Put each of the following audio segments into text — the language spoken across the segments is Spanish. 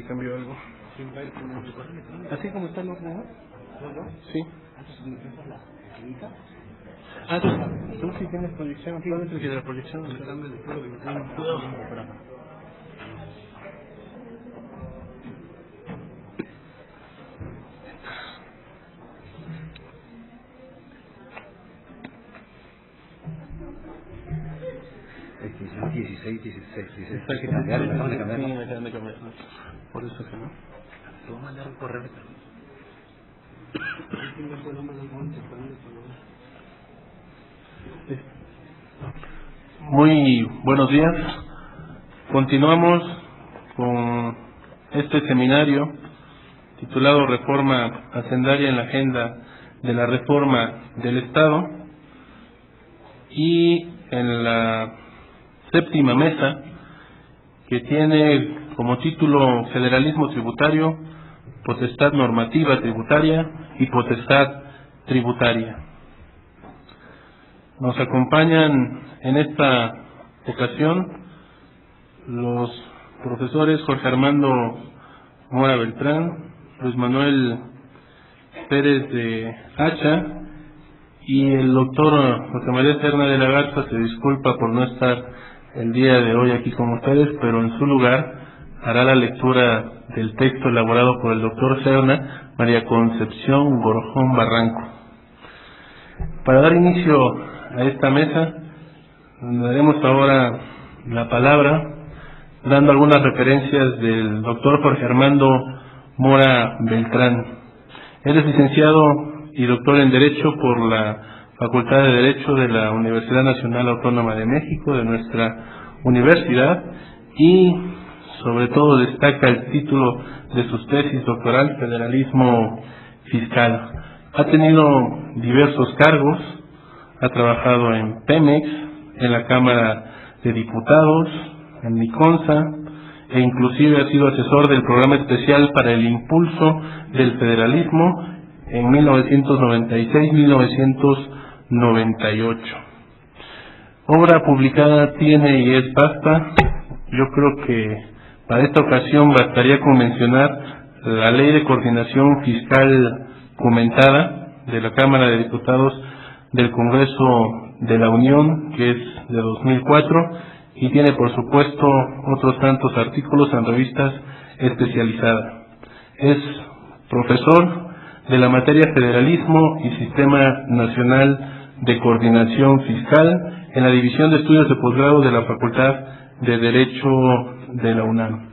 cambió algo. ¿Así como está el ordenador? Sí. Ah, tú sí tienes proyección, actualmente sí de la proyección. Es 16. Está que cambiar. Sí, me acaban de cambiar. Por eso que no. Te voy a mandar un correo. Muy buenos días. Continuamos con este seminario titulado Reforma Hacendaria en la Agenda de la Reforma del Estado, y en la séptima mesa, que tiene como título Federalismo Tributario, Potestad Normativa Tributaria y Potestad Tributaria. Nos acompañan en esta ocasión los profesores Jorge Armando Mora Beltrán, Luis Manuel Pérez de Hacha, y el doctor José María Serna de la Garza se disculpa por no estar el día de hoy aquí con ustedes, pero en su lugar hará la lectura del texto elaborado por el doctor Serna, María Concepción Gorjón Barranco. Para dar inicio a esta mesa, daremos ahora la palabra dando algunas referencias del doctor Jorge Armando Mora Beltrán. Él es licenciado y doctor en Derecho por la Facultad de Derecho de la Universidad Nacional Autónoma de México, de nuestra universidad, y sobre todo destaca el título de sus tesis doctoral, Federalismo Fiscal. Ha tenido diversos cargos, ha trabajado en Pemex, en la Cámara de Diputados, en Liconza, e inclusive ha sido asesor del Programa Especial para el Impulso del Federalismo en 1996-1998. Obra publicada tiene y es vasta. Yo creo que para esta ocasión bastaría con mencionar la Ley de Coordinación Fiscal comentada de la Cámara de Diputados del Congreso de la Unión, que es de 2004, y tiene por supuesto otros tantos artículos en revistas especializadas. Es profesor de la materia Federalismo y Sistema Nacional de Coordinación Fiscal en la División de Estudios de Posgrado de la Facultad de Derecho de la UNAM.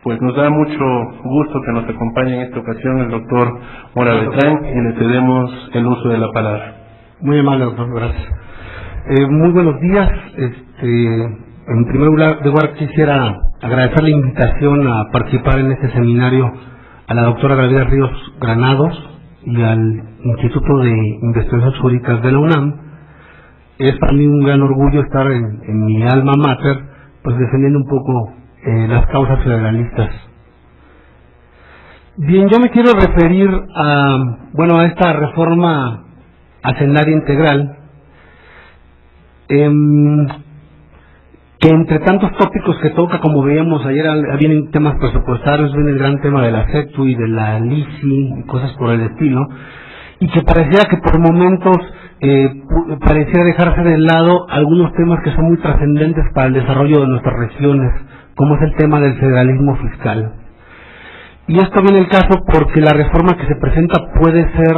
Pues nos da mucho gusto que nos acompañe en esta ocasión el doctor Mora Beltrán, y le cedemos el uso de la palabra. Muy amable, doctor, gracias. Muy buenos días. En primer lugar quisiera agradecer la invitación a participar en este seminario a la doctora Gabriela Ríos Granados y al Instituto de Investigaciones Jurídicas de la UNAM. Es para mí un gran orgullo estar en mi alma mater, pues defendiendo un poco las causas federalistas. Bien, yo me quiero referir a esta reforma hacendaria integral, que entre tantos tópicos que toca, como veíamos ayer, vienen temas presupuestarios, viene el gran tema de la CETU y de la LICI y cosas por el estilo, y que pareciera que por momentos pareciera dejarse de lado algunos temas que son muy trascendentes para el desarrollo de nuestras regiones, como es el tema del federalismo fiscal. Y esto viene el caso porque la reforma que se presenta puede ser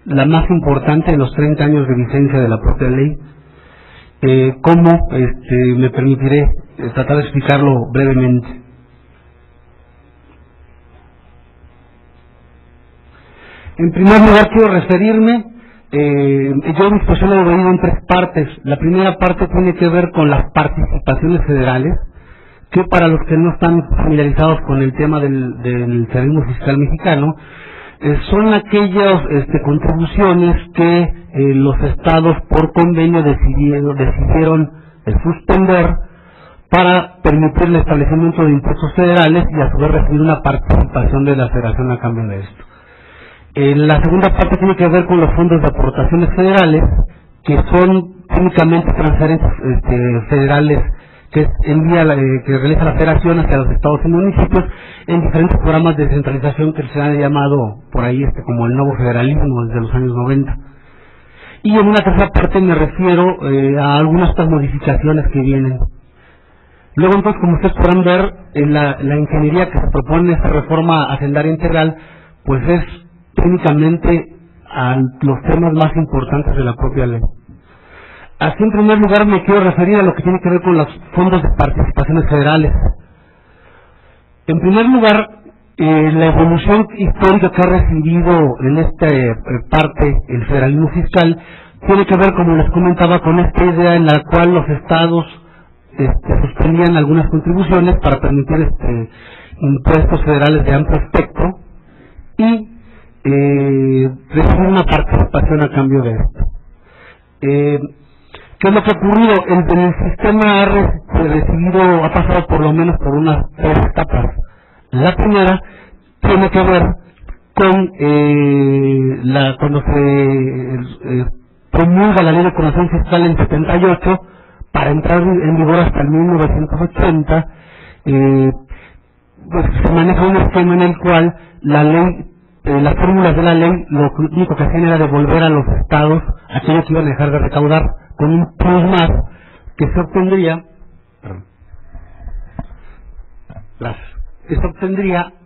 la más importante en los 30 años de vigencia de la propia ley. ¿Cómo? Me permitiré tratar de explicarlo brevemente. En primer lugar, quiero referirme, yo mi exposición la he dividido en tres partes. La primera parte tiene que ver con las participaciones federales, que para los que no están familiarizados con el tema del federalismo fiscal mexicano, son aquellas contribuciones que los estados por convenio decidieron suspender para permitir el establecimiento de impuestos federales y a su vez recibir una participación de la federación a cambio de esto. La segunda parte tiene que ver con los fondos de aportaciones federales, que son únicamente transferencias federales que que realiza la Federación hacia los estados y municipios en diferentes programas de descentralización que se han llamado por ahí como el nuevo federalismo desde los años 90. Y en una tercera parte me refiero a algunas de estas modificaciones que vienen. Luego, entonces, como ustedes podrán ver, en la ingeniería que se propone esta reforma hacendaria integral, pues es técnicamente a los temas más importantes de la propia ley. Así, en primer lugar, me quiero referir a lo que tiene que ver con los fondos de participaciones federales. En primer lugar, la evolución histórica que ha recibido en esta parte el federalismo fiscal tiene que ver, como les comentaba, con esta idea en la cual los estados suspendían algunas contribuciones para permitir impuestos federales de amplio espectro y recibir una participación a cambio de esto. ¿Qué es lo que ha ocurrido? El sistema ha pasado por lo menos por unas 3 etapas. La primera tiene que ver con cuando se promulga la Ley de Coordinación Fiscal en 78, para entrar en vigor hasta el 1980, pues se maneja un esquema en el cual la ley, las fórmulas de la ley, lo único que hacían era devolver a los estados aquello que iban a dejar de recaudar, con un plus más que se obtendría,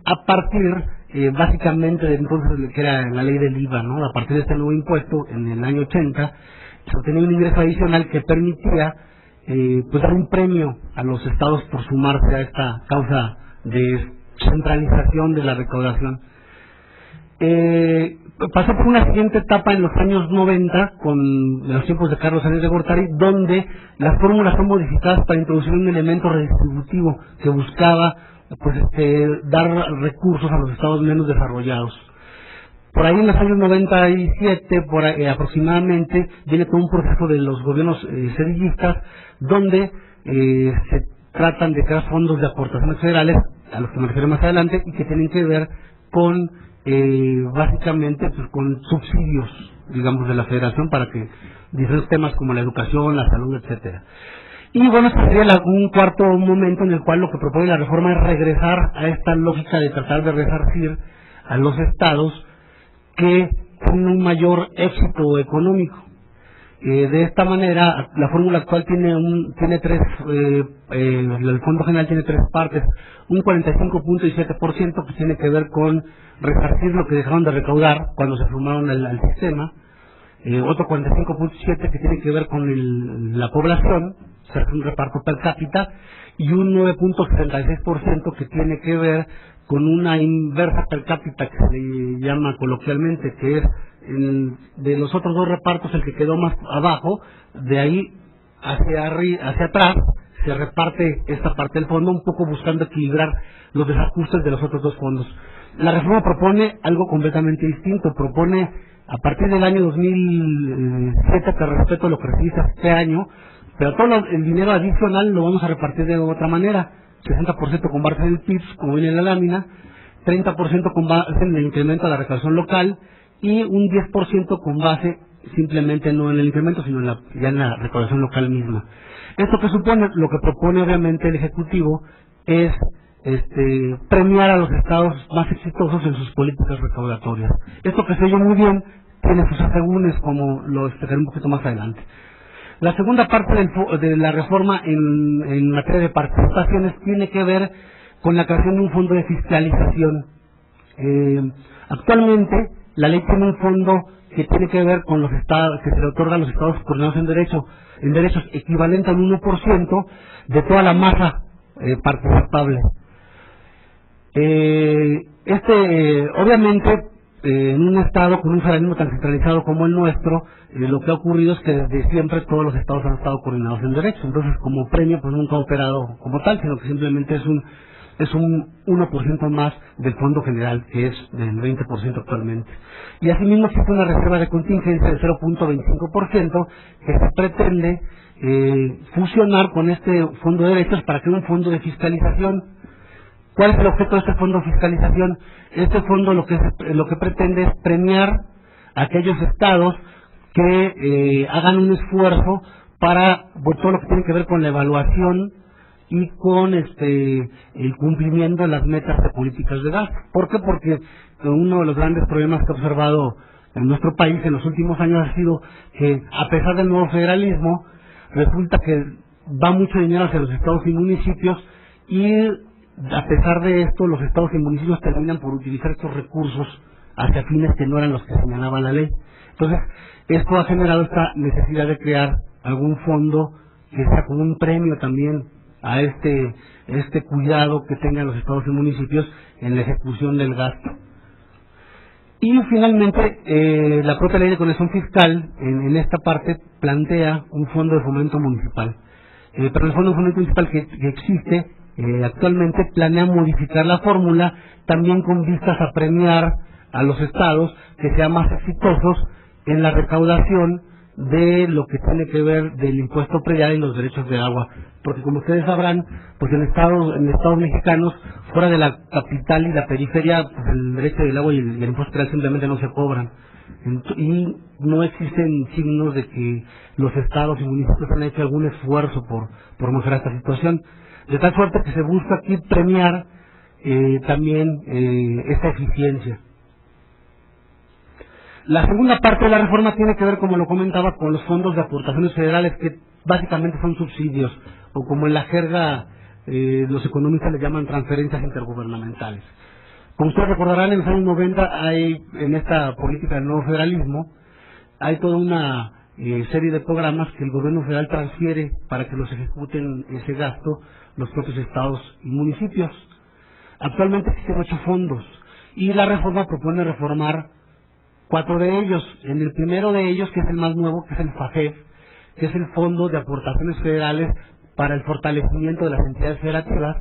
a partir básicamente de entonces que era la ley del IVA, ¿no? A partir de este nuevo impuesto en el año 80 se obtenía un ingreso adicional que permitía pues dar un premio a los estados por sumarse a esta causa de centralización de la recaudación. Pasó por una siguiente etapa en los años 90, con los tiempos de Carlos Salinas de Gortari, donde las fórmulas son modificadas para introducir un elemento redistributivo que buscaba pues dar recursos a los estados menos desarrollados. Por ahí en los años 97, aproximadamente, viene todo un proceso de los gobiernos sedillistas, donde se tratan de crear fondos de aportaciones federales, a los que me refiero más adelante, y que tienen que ver con básicamente pues, con subsidios, digamos, de la federación para que diferentes temas como la educación, la salud, etcétera. Y bueno, este sería un cuarto momento en el cual lo que propone la reforma es regresar a esta lógica de tratar de resarcir a los estados que tienen un mayor éxito económico. De esta manera, la fórmula actual tiene tres, el Fondo General tiene 3 partes: un 45.7% que tiene que ver con resarcir lo que dejaron de recaudar cuando se sumaron al sistema, otro 45.7% que tiene que ver con la población, o sea, un reparto per cápita, y un 9.66% que tiene que ver con una inversa per cápita que se le llama coloquialmente, que es de los otros 2 repartos el que quedó más abajo, de ahí hacia atrás se reparte esta parte del fondo, un poco buscando equilibrar los desajustes de los otros 2 fondos. La reforma propone algo completamente distinto, propone a partir del año 2007, que respeto lo que recibiste este año, pero todo el dinero adicional lo vamos a repartir de otra manera: 60% con base en el PIB, como viene en la lámina, 30% con base en el incremento de la recaudación local, y un 10% con base simplemente no en el incremento, sino ya en la recaudación local misma. ¿Esto que supone? Lo que propone obviamente el Ejecutivo es premiar a los estados más exitosos en sus políticas recaudatorias. Esto, que se oye muy bien, tiene sus asegúnes, como lo explicaré un poquito más adelante. La segunda parte de la reforma en materia de participaciones tiene que ver con la creación de un fondo de fiscalización. Actualmente la ley tiene un fondo que tiene que ver con los estados, que se le otorga a los estados coordinados en derechos equivalente al 1% de toda la masa participable. Obviamente, en un estado con un federalismo tan centralizado como el nuestro, lo que ha ocurrido es que desde siempre todos los estados han estado coordinados en derechos. Entonces, como premio, pues nunca ha operado como tal, sino que simplemente es un 1% más del fondo general, que es del 20% actualmente. Y asimismo existe una reserva de contingencia de 0.25% que se pretende fusionar con este fondo de derechos para crear un fondo de fiscalización. ¿Cuál es el objeto de este fondo de fiscalización? Este fondo lo que pretende es premiar a aquellos estados que hagan un esfuerzo para todo lo que tiene que ver con la evaluación y con el cumplimiento de las metas de políticas de gasto. ¿Por qué? Porque uno de los grandes problemas que he observado en nuestro país en los últimos años ha sido que, a pesar del nuevo federalismo, resulta que va mucho dinero hacia los estados y municipios, y a pesar de esto los estados y municipios terminan por utilizar estos recursos hacia fines que no eran los que señalaba la ley. Entonces, esto ha generado esta necesidad de crear algún fondo que sea como un premio también a este cuidado que tengan los estados y municipios en la ejecución del gasto. Y finalmente, la propia ley de conexión fiscal en esta parte plantea un fondo de fomento municipal. Pero el fondo de fomento municipal que existe actualmente planea modificar la fórmula también con vistas a premiar a los estados que sean más exitosos en la recaudación de lo que tiene que ver del impuesto predial y los derechos de agua, porque como ustedes sabrán, pues en estados mexicanos, fuera de la capital y la periferia, pues el derecho del agua y el impuesto predial simplemente no se cobran, y no existen signos de que los estados y municipios han hecho algún esfuerzo por mejorar esta situación, de tal suerte que se busca aquí premiar también esta eficiencia. La segunda parte de la reforma tiene que ver, como lo comentaba, con los fondos de aportaciones federales, que básicamente son subsidios, o como en la jerga los economistas le llaman transferencias intergubernamentales. Como ustedes recordarán, en los años 90 hay, en esta política del nuevo federalismo, hay toda una serie de programas que el gobierno federal transfiere para que los ejecuten ese gasto los propios estados y municipios. Actualmente existen 8 fondos, y la reforma propone reformar 4 de ellos. En el primero de ellos, que es el más nuevo, que es el FAFEF, que es el Fondo de Aportaciones Federales para el Fortalecimiento de las Entidades Federativas,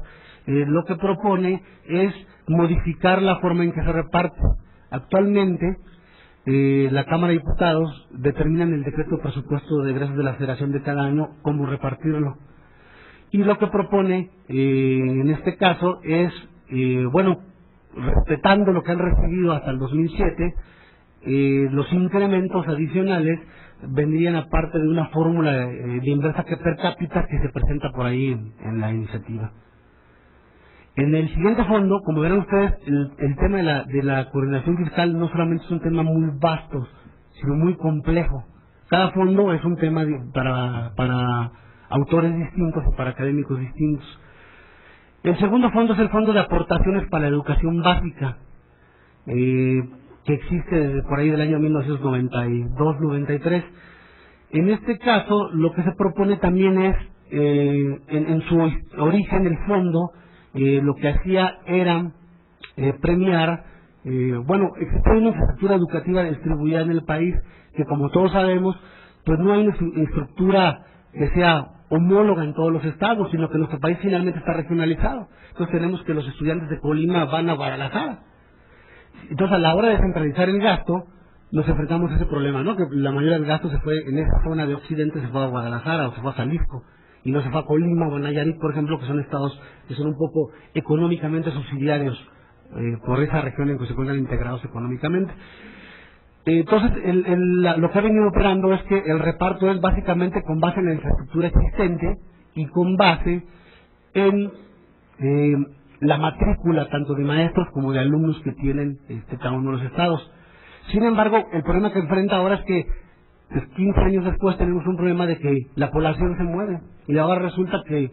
lo que propone es modificar la forma en que se reparte. Actualmente, la Cámara de Diputados determina en el decreto de presupuesto de egresos de la Federación de cada año cómo repartirlo. Y lo que propone en este caso es, respetando lo que han recibido hasta el 2007, los incrementos adicionales vendrían aparte de una fórmula de inversa que per cápita que se presenta por ahí en la iniciativa. En el siguiente fondo, como verán ustedes, el tema de la coordinación fiscal no solamente es un tema muy vasto, sino muy complejo. Cada fondo es un tema para autores distintos y para académicos distintos. El segundo fondo es el Fondo de Aportaciones para la Educación Básica, que existe desde por ahí del año 1992-93. En este caso, lo que se propone también es, en su origen, el fondo, lo que hacía era premiar, existe una infraestructura educativa distribuida en el país, que como todos sabemos, pues no hay una estructura que sea homóloga en todos los estados, sino que nuestro país finalmente está regionalizado. Entonces tenemos que los estudiantes de Colima van a Guadalajara. Entonces, a la hora de centralizar el gasto, nos enfrentamos a ese problema, ¿no? Que la mayoría del gasto se fue en esa zona de Occidente, se fue a Guadalajara o se fue a Jalisco, y no se fue a Colima o a Nayarit, por ejemplo, que son estados que son un poco económicamente subsidiarios por esa región en que se encuentran integrados económicamente. Entonces, lo que ha venido operando es que el reparto es básicamente con base en la infraestructura existente y con base en la matrícula tanto de maestros como de alumnos que tienen cada uno de los estados. Sin embargo, el problema que enfrenta ahora es que 15 años después tenemos un problema de que la población se mueve, y ahora resulta que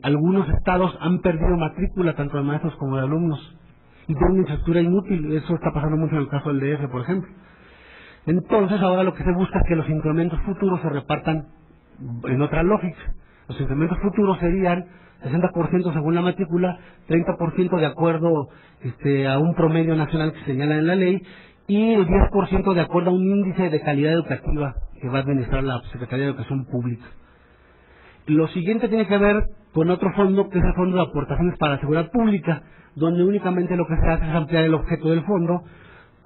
algunos estados han perdido matrícula tanto de maestros como de alumnos y tienen una infraestructura inútil. Eso está pasando mucho en el caso del DF, por ejemplo. Entonces ahora lo que se busca es que los incrementos futuros se repartan en otra lógica. Los incrementos futuros serían 60% según la matrícula, 30% de acuerdo a un promedio nacional que se señala en la ley, y el 10% de acuerdo a un índice de calidad educativa que va a administrar la Secretaría de Educación Pública. Lo siguiente tiene que ver con otro fondo, que es el Fondo de Aportaciones para la Seguridad Pública, donde únicamente lo que se hace es ampliar el objeto del fondo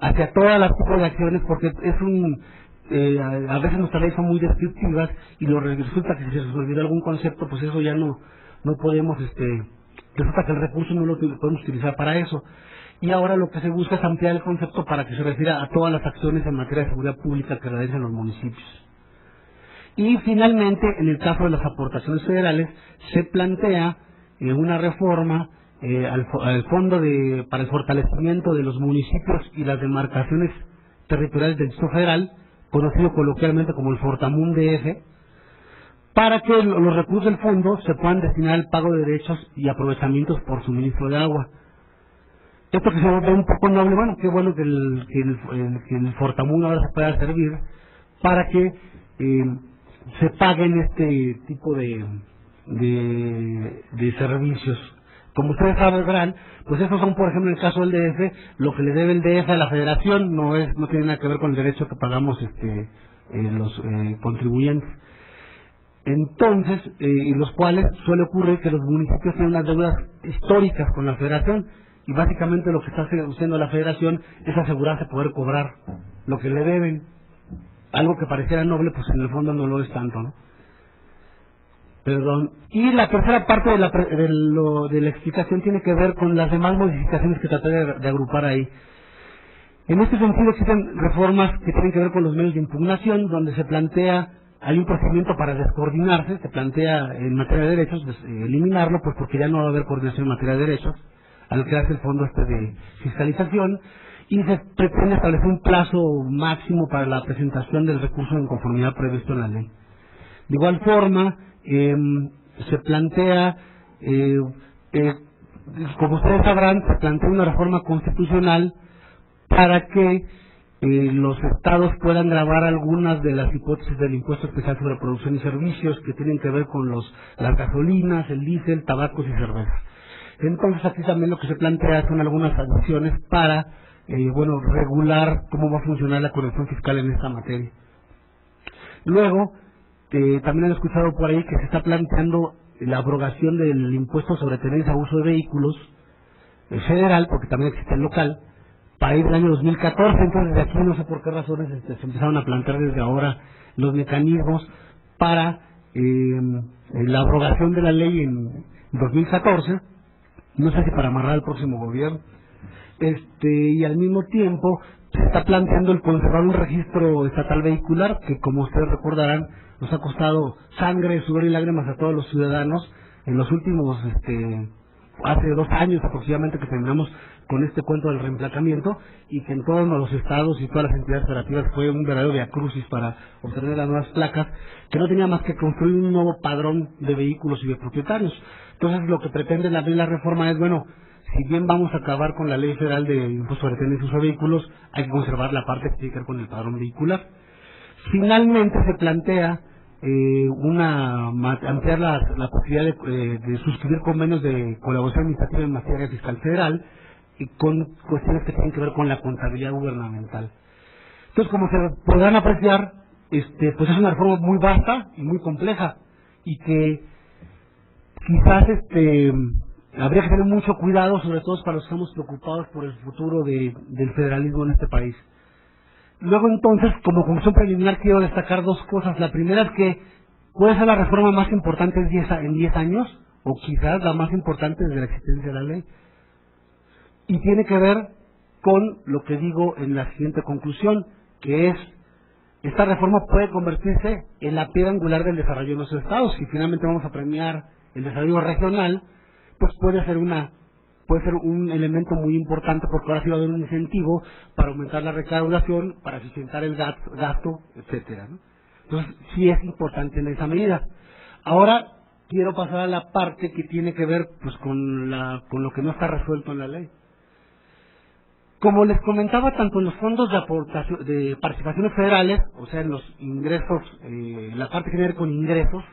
hacia todas las tipos de acciones, porque es a veces nuestras leyes son muy descriptivas, y resulta que si se nos olvida algún concepto, pues eso ya no podemos, resulta que el recurso no lo podemos utilizar para eso. Y ahora lo que se busca es ampliar el concepto para que se refiera a todas las acciones en materia de seguridad pública que realizan los municipios. Y finalmente, en el caso de las aportaciones federales, se plantea una reforma al fondo para el fortalecimiento de los municipios y las demarcaciones territoriales del Distrito Federal, conocido coloquialmente como el Fortamun DF, para que los recursos del fondo se puedan destinar al pago de derechos y aprovechamientos por suministro de agua. Esto que se ve un poco noble, bueno, qué bueno que el Fortamun ahora se pueda servir para que se paguen este tipo de servicios. Como ustedes sabrán, pues esos son, por ejemplo, en el caso del DF, lo que le debe el DF a la Federación no tiene nada que ver con el derecho que pagamos los contribuyentes. Entonces, y los cuales suele ocurrir que los municipios tienen unas deudas históricas con la Federación, y básicamente lo que está haciendo la Federación es asegurarse poder cobrar lo que le deben. Algo que pareciera noble, pues en el fondo no lo es tanto, ¿no? Perdón. Y la tercera parte de la explicación tiene que ver con las demás modificaciones que traté de agrupar ahí. En este sentido existen reformas que tienen que ver con los medios de impugnación, donde se plantea, hay un procedimiento para descoordinarse, se plantea en materia de derechos, eliminarlo, pues porque ya no va a haber coordinación en materia de derechos, al crearse el fondo de fiscalización, y se pretende establecer un plazo máximo para la presentación del recurso en conformidad previsto en la ley. De igual forma, se plantea, como ustedes sabrán, se plantea una reforma constitucional para que los estados puedan gravar algunas de las hipótesis del impuesto especial sobre producción y servicios que tienen que ver con las gasolinas, el diésel, tabacos y cerveza. Entonces aquí también lo que se plantea son algunas adiciones para regular cómo va a funcionar la corrección fiscal en esta materia. Luego, también han escuchado por ahí que se está planteando la abrogación del impuesto sobre tenencia a uso de vehículos federal, porque también existe el local, para ir del año 2014. Entonces de aquí no sé por qué razones se empezaron a plantear desde ahora los mecanismos para la abrogación de la ley en 2014, no sé si para amarrar al próximo gobierno. Y al mismo tiempo se está planteando el conservar un registro estatal vehicular que, como ustedes recordarán, nos ha costado sangre, sudor y lágrimas a todos los ciudadanos en los últimos, hace 2 años aproximadamente que terminamos con este cuento del reemplacamiento, y que en todos los estados y todas las entidades federativas fue un verdadero viacrucis para obtener las nuevas placas, que no tenía más que construir un nuevo padrón de vehículos y de propietarios. Entonces lo que pretende la reforma es, si bien vamos a acabar con la ley federal de impuesto sobre tenencia y uso de vehículos, hay que conservar la parte que tiene que ver con el padrón vehicular. Finalmente se plantea ampliar la posibilidad de suscribir convenios de colaboración administrativa en materia fiscal federal y con cuestiones que tienen que ver con la contabilidad gubernamental. Entonces, como se podrán apreciar, pues es una reforma muy vasta y muy compleja, y que quizás habría que tener mucho cuidado, sobre todo para los que estamos preocupados por el futuro del federalismo en este país. Luego, entonces, como conclusión preliminar, quiero destacar 2 cosas. La primera es que puede ser la reforma más importante en 10 años, o quizás la más importante desde la existencia de la ley. Y tiene que ver con lo que digo en la siguiente conclusión, que es, esta reforma puede convertirse en la piedra angular del desarrollo de nuestros estados. Si finalmente vamos a premiar el desarrollo regional, pues puede ser un elemento muy importante, porque ahora sí va a haber un incentivo para aumentar la recaudación, para eficientar el gasto, etcétera, ¿no? Entonces sí es importante en esa medida. Ahora quiero pasar a la parte que tiene que ver pues con lo que no está resuelto en la ley. Como les comentaba, tanto en los fondos de participaciones federales, o sea, en los ingresos, la parte que tiene que ver con ingresos,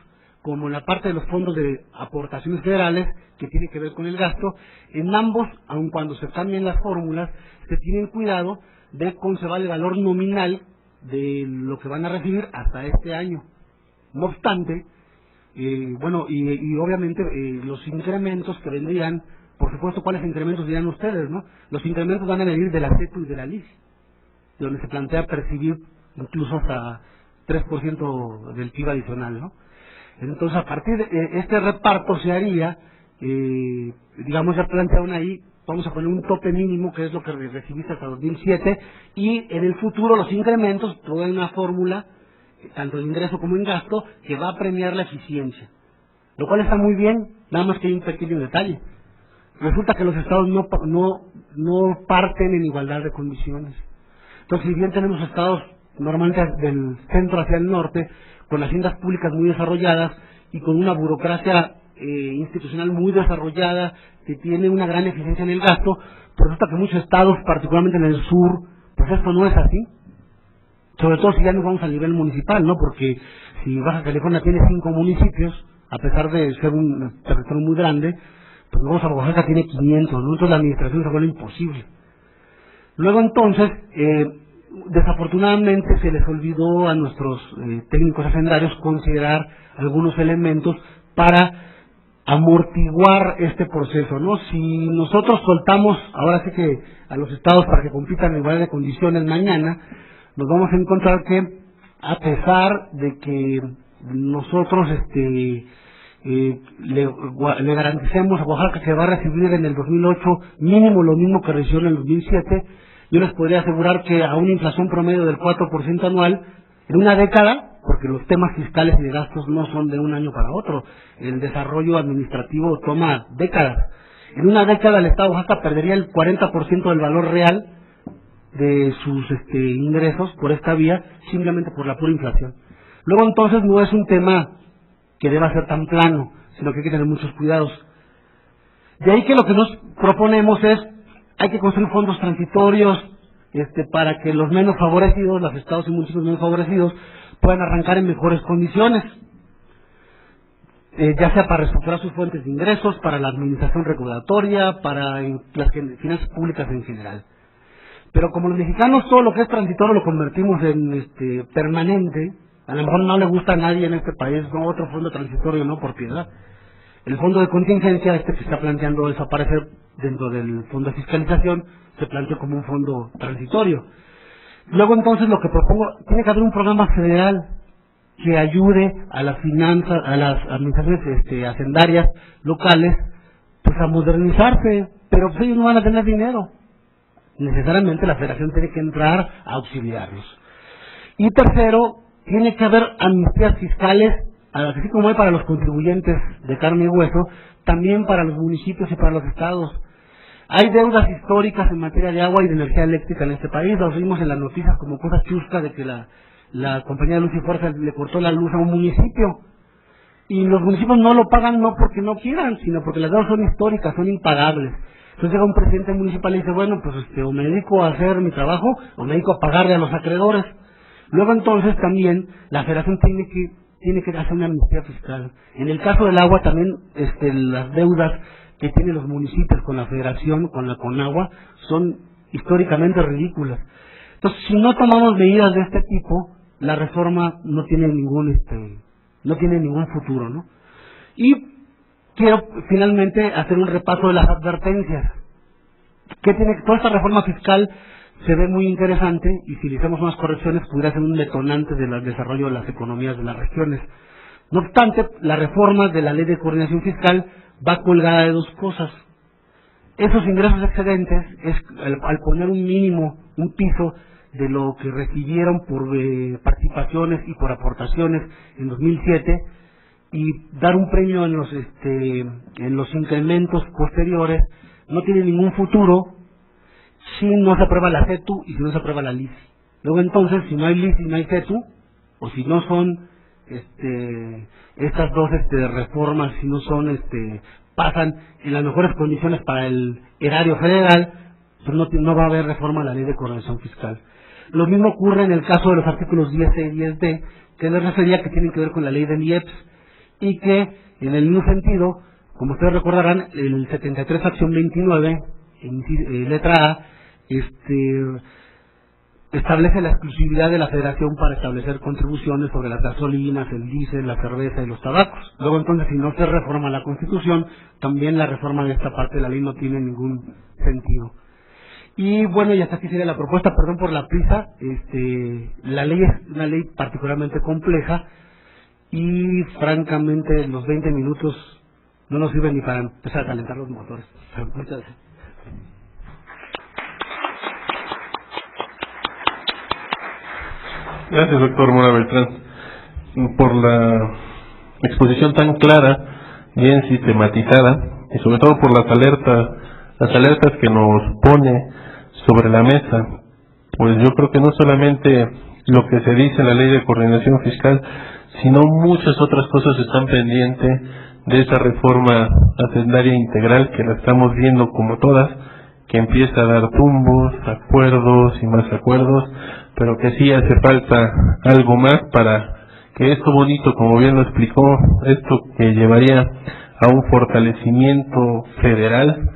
como en la parte de los fondos de aportaciones federales, que tiene que ver con el gasto, en ambos, aun cuando se cambien las fórmulas, se tienen cuidado de conservar el valor nominal de lo que van a recibir hasta este año. No obstante, y obviamente los incrementos que vendrían, por supuesto, ¿cuáles incrementos dirán ustedes, no? Los incrementos van a venir de la CETU y de la LIS, donde se plantea percibir incluso hasta 3% del PIB adicional, ¿no? Entonces, a partir de este reparto se haría, ya plantearon ahí, vamos a poner un tope mínimo, que es lo que recibiste hasta 2007, y en el futuro los incrementos, toda una fórmula, tanto en ingreso como en gasto, que va a premiar la eficiencia. Lo cual está muy bien, nada más que hay un pequeño detalle. Resulta que los estados no parten en igualdad de condiciones. Entonces, si bien tenemos estados normalmente del centro hacia el norte, con haciendas públicas muy desarrolladas y con una burocracia institucional muy desarrollada, que tiene una gran eficiencia en el gasto, pero resulta que muchos estados, particularmente en el sur, pues esto no es así. Sobre todo si ya nos vamos al nivel municipal, ¿no? Porque si Baja California tiene 5 municipios, a pesar de ser un territorio muy grande, pues vamos a Oaxaca tiene 500, ¿no? Entonces la administración se vuelve imposible. Luego entonces, desafortunadamente se les olvidó a nuestros técnicos hacendarios considerar algunos elementos para amortiguar este proceso, ¿no? Si nosotros soltamos, ahora sí que a los estados para que compitan en igualdad de condiciones mañana, nos vamos a encontrar que, a pesar de que nosotros le garanticemos a Oaxaca que va a recibir en el 2008 mínimo lo mismo que recibió en el 2007, yo les podría asegurar que a una inflación promedio del 4% anual, en una década, porque los temas fiscales y de gastos no son de un año para otro, el desarrollo administrativo toma décadas. En una década el Estado de Oaxaca perdería el 40% del valor real de sus ingresos por esta vía, simplemente por la pura inflación. Luego entonces no es un tema que deba ser tan plano, sino que hay que tener muchos cuidados. De ahí que lo que nos proponemos es, hay que construir fondos transitorios para que los menos favorecidos, los estados y municipios menos favorecidos, puedan arrancar en mejores condiciones, ya sea para reestructurar sus fuentes de ingresos, para la administración recaudatoria, para las finanzas públicas en general. Pero como los mexicanos todo lo que es transitorio lo convertimos en permanente, a lo mejor no le gusta a nadie en este país, no otro fondo transitorio, no por piedad. El fondo de contingencia, que está planteando desaparecer dentro del fondo de fiscalización, se planteó como un fondo transitorio. Luego entonces lo que propongo, tiene que haber un programa federal que ayude a las finanzas, a las administraciones hacendarias locales, pues a modernizarse, pero pues ellos no van a tener dinero. Necesariamente la federación tiene que entrar a auxiliarlos. Y tercero, tiene que haber amnistías fiscales, así como hay para los contribuyentes de carne y hueso, también para los municipios y para los estados. Hay deudas históricas en materia de agua y de energía eléctrica en este país, los vimos en las noticias como cosas chuscas de que la compañía de Luz y Fuerza le cortó la luz a un municipio. Y los municipios no lo pagan no porque no quieran, sino porque las deudas son históricas, son impagables. Entonces llega un presidente municipal y dice, bueno, pues o me dedico a hacer mi trabajo o me dedico a pagarle a los acreedores. Luego entonces también la federación tiene que hacer una amnistía fiscal. En el caso del agua también las deudas que tienen los municipios con la federación, con la Conagua, son históricamente ridículas. Entonces, si no tomamos medidas de este tipo, la reforma no tiene ningún futuro, ¿no? Y quiero finalmente hacer un repaso de las advertencias. Toda esta reforma fiscal se ve muy interesante y si le hacemos unas correcciones pudiera ser un detonante del desarrollo de las economías de las regiones. No obstante, la reforma de la Ley de Coordinación Fiscal va colgada de dos cosas. Esos ingresos excedentes, al poner un mínimo, un piso de lo que recibieron por participaciones y por aportaciones en 2007 y dar un premio en los incrementos posteriores, no tiene ningún futuro si no se aprueba la CETU y si no se aprueba la LISI. Luego entonces, si no hay LISI y no hay CETU, o si no son estas dos reformas, si no son pasan en las mejores condiciones para el erario federal, pues no va a haber reforma a la Ley de Coordinación Fiscal. Lo mismo ocurre en el caso de los artículos 10C y 10D, que les refería que tienen que ver con la ley del IEPS, y que en el mismo sentido, como ustedes recordarán, el 73 acción 29, letra A, establece la exclusividad de la federación para establecer contribuciones sobre las gasolinas, el diésel, la cerveza y los tabacos. Luego entonces, si no se reforma la Constitución, también la reforma de esta parte de la ley no tiene ningún sentido. Y bueno, y hasta aquí sería la propuesta, perdón por la prisa. La ley es una ley particularmente compleja y francamente los 20 minutos no nos sirven ni para empezar a calentar los motores. Muchas gracias. Gracias, doctor Mora Beltrán. por la exposición tan clara, bien sistematizada, y sobre todo por las alertas que nos pone sobre la mesa. Pues yo creo que no solamente lo que se dice en la Ley de Coordinación Fiscal, sino muchas otras cosas están pendientes de esa reforma hacendaria integral que la estamos viendo como todas, que empieza a dar tumbos, acuerdos y más acuerdos, pero que sí hace falta algo más para que esto bonito, como bien lo explicó, esto que llevaría a un fortalecimiento federal,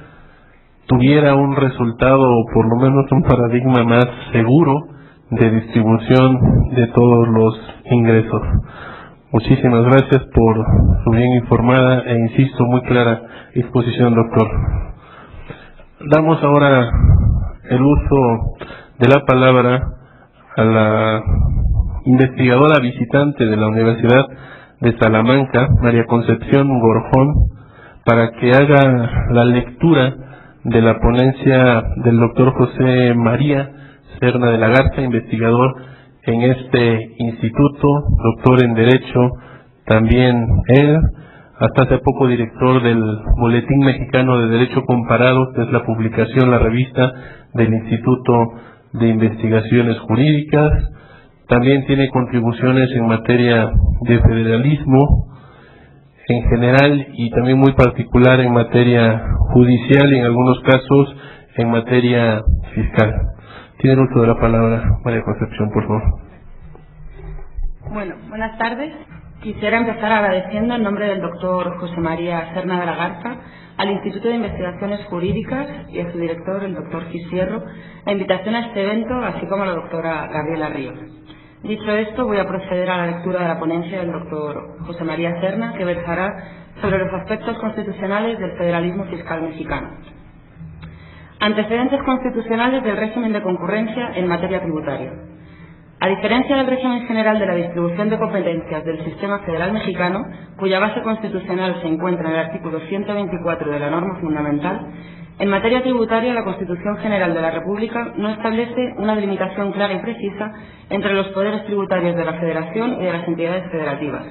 tuviera un resultado o por lo menos un paradigma más seguro de distribución de todos los ingresos. Muchísimas gracias por su bien informada e insisto muy clara exposición, doctor. Damos ahora el uso de la palabra a la investigadora visitante de la Universidad de Salamanca, María Concepción Gorjón, para que haga la lectura de la ponencia del doctor José María Serna de la Garza, investigador en este instituto, doctor en Derecho, también él, hasta hace poco director del Boletín Mexicano de Derecho Comparado, que es la publicación, la revista del Instituto de Investigaciones Jurídicas. También tiene contribuciones en materia de federalismo en general y también muy particular en materia judicial y en algunos casos en materia fiscal. Tiene el uso de la palabra María Concepción, por favor. Bueno, buenas tardes. Quisiera empezar agradeciendo en nombre del doctor José María Serna de la Garza al Instituto de Investigaciones Jurídicas y a su director, el doctor Fisierro, la invitación a este evento, así como a la doctora Gabriela Ríos. Dicho esto, voy a proceder a la lectura de la ponencia del doctor José María Serna, que versará sobre los aspectos constitucionales del federalismo fiscal mexicano. Antecedentes constitucionales del régimen de concurrencia en materia tributaria. A diferencia del régimen general de la distribución de competencias del sistema federal mexicano, cuya base constitucional se encuentra en el artículo 124 de la norma fundamental, en materia tributaria la Constitución General de la República no establece una delimitación clara y precisa entre los poderes tributarios de la Federación y de las entidades federativas.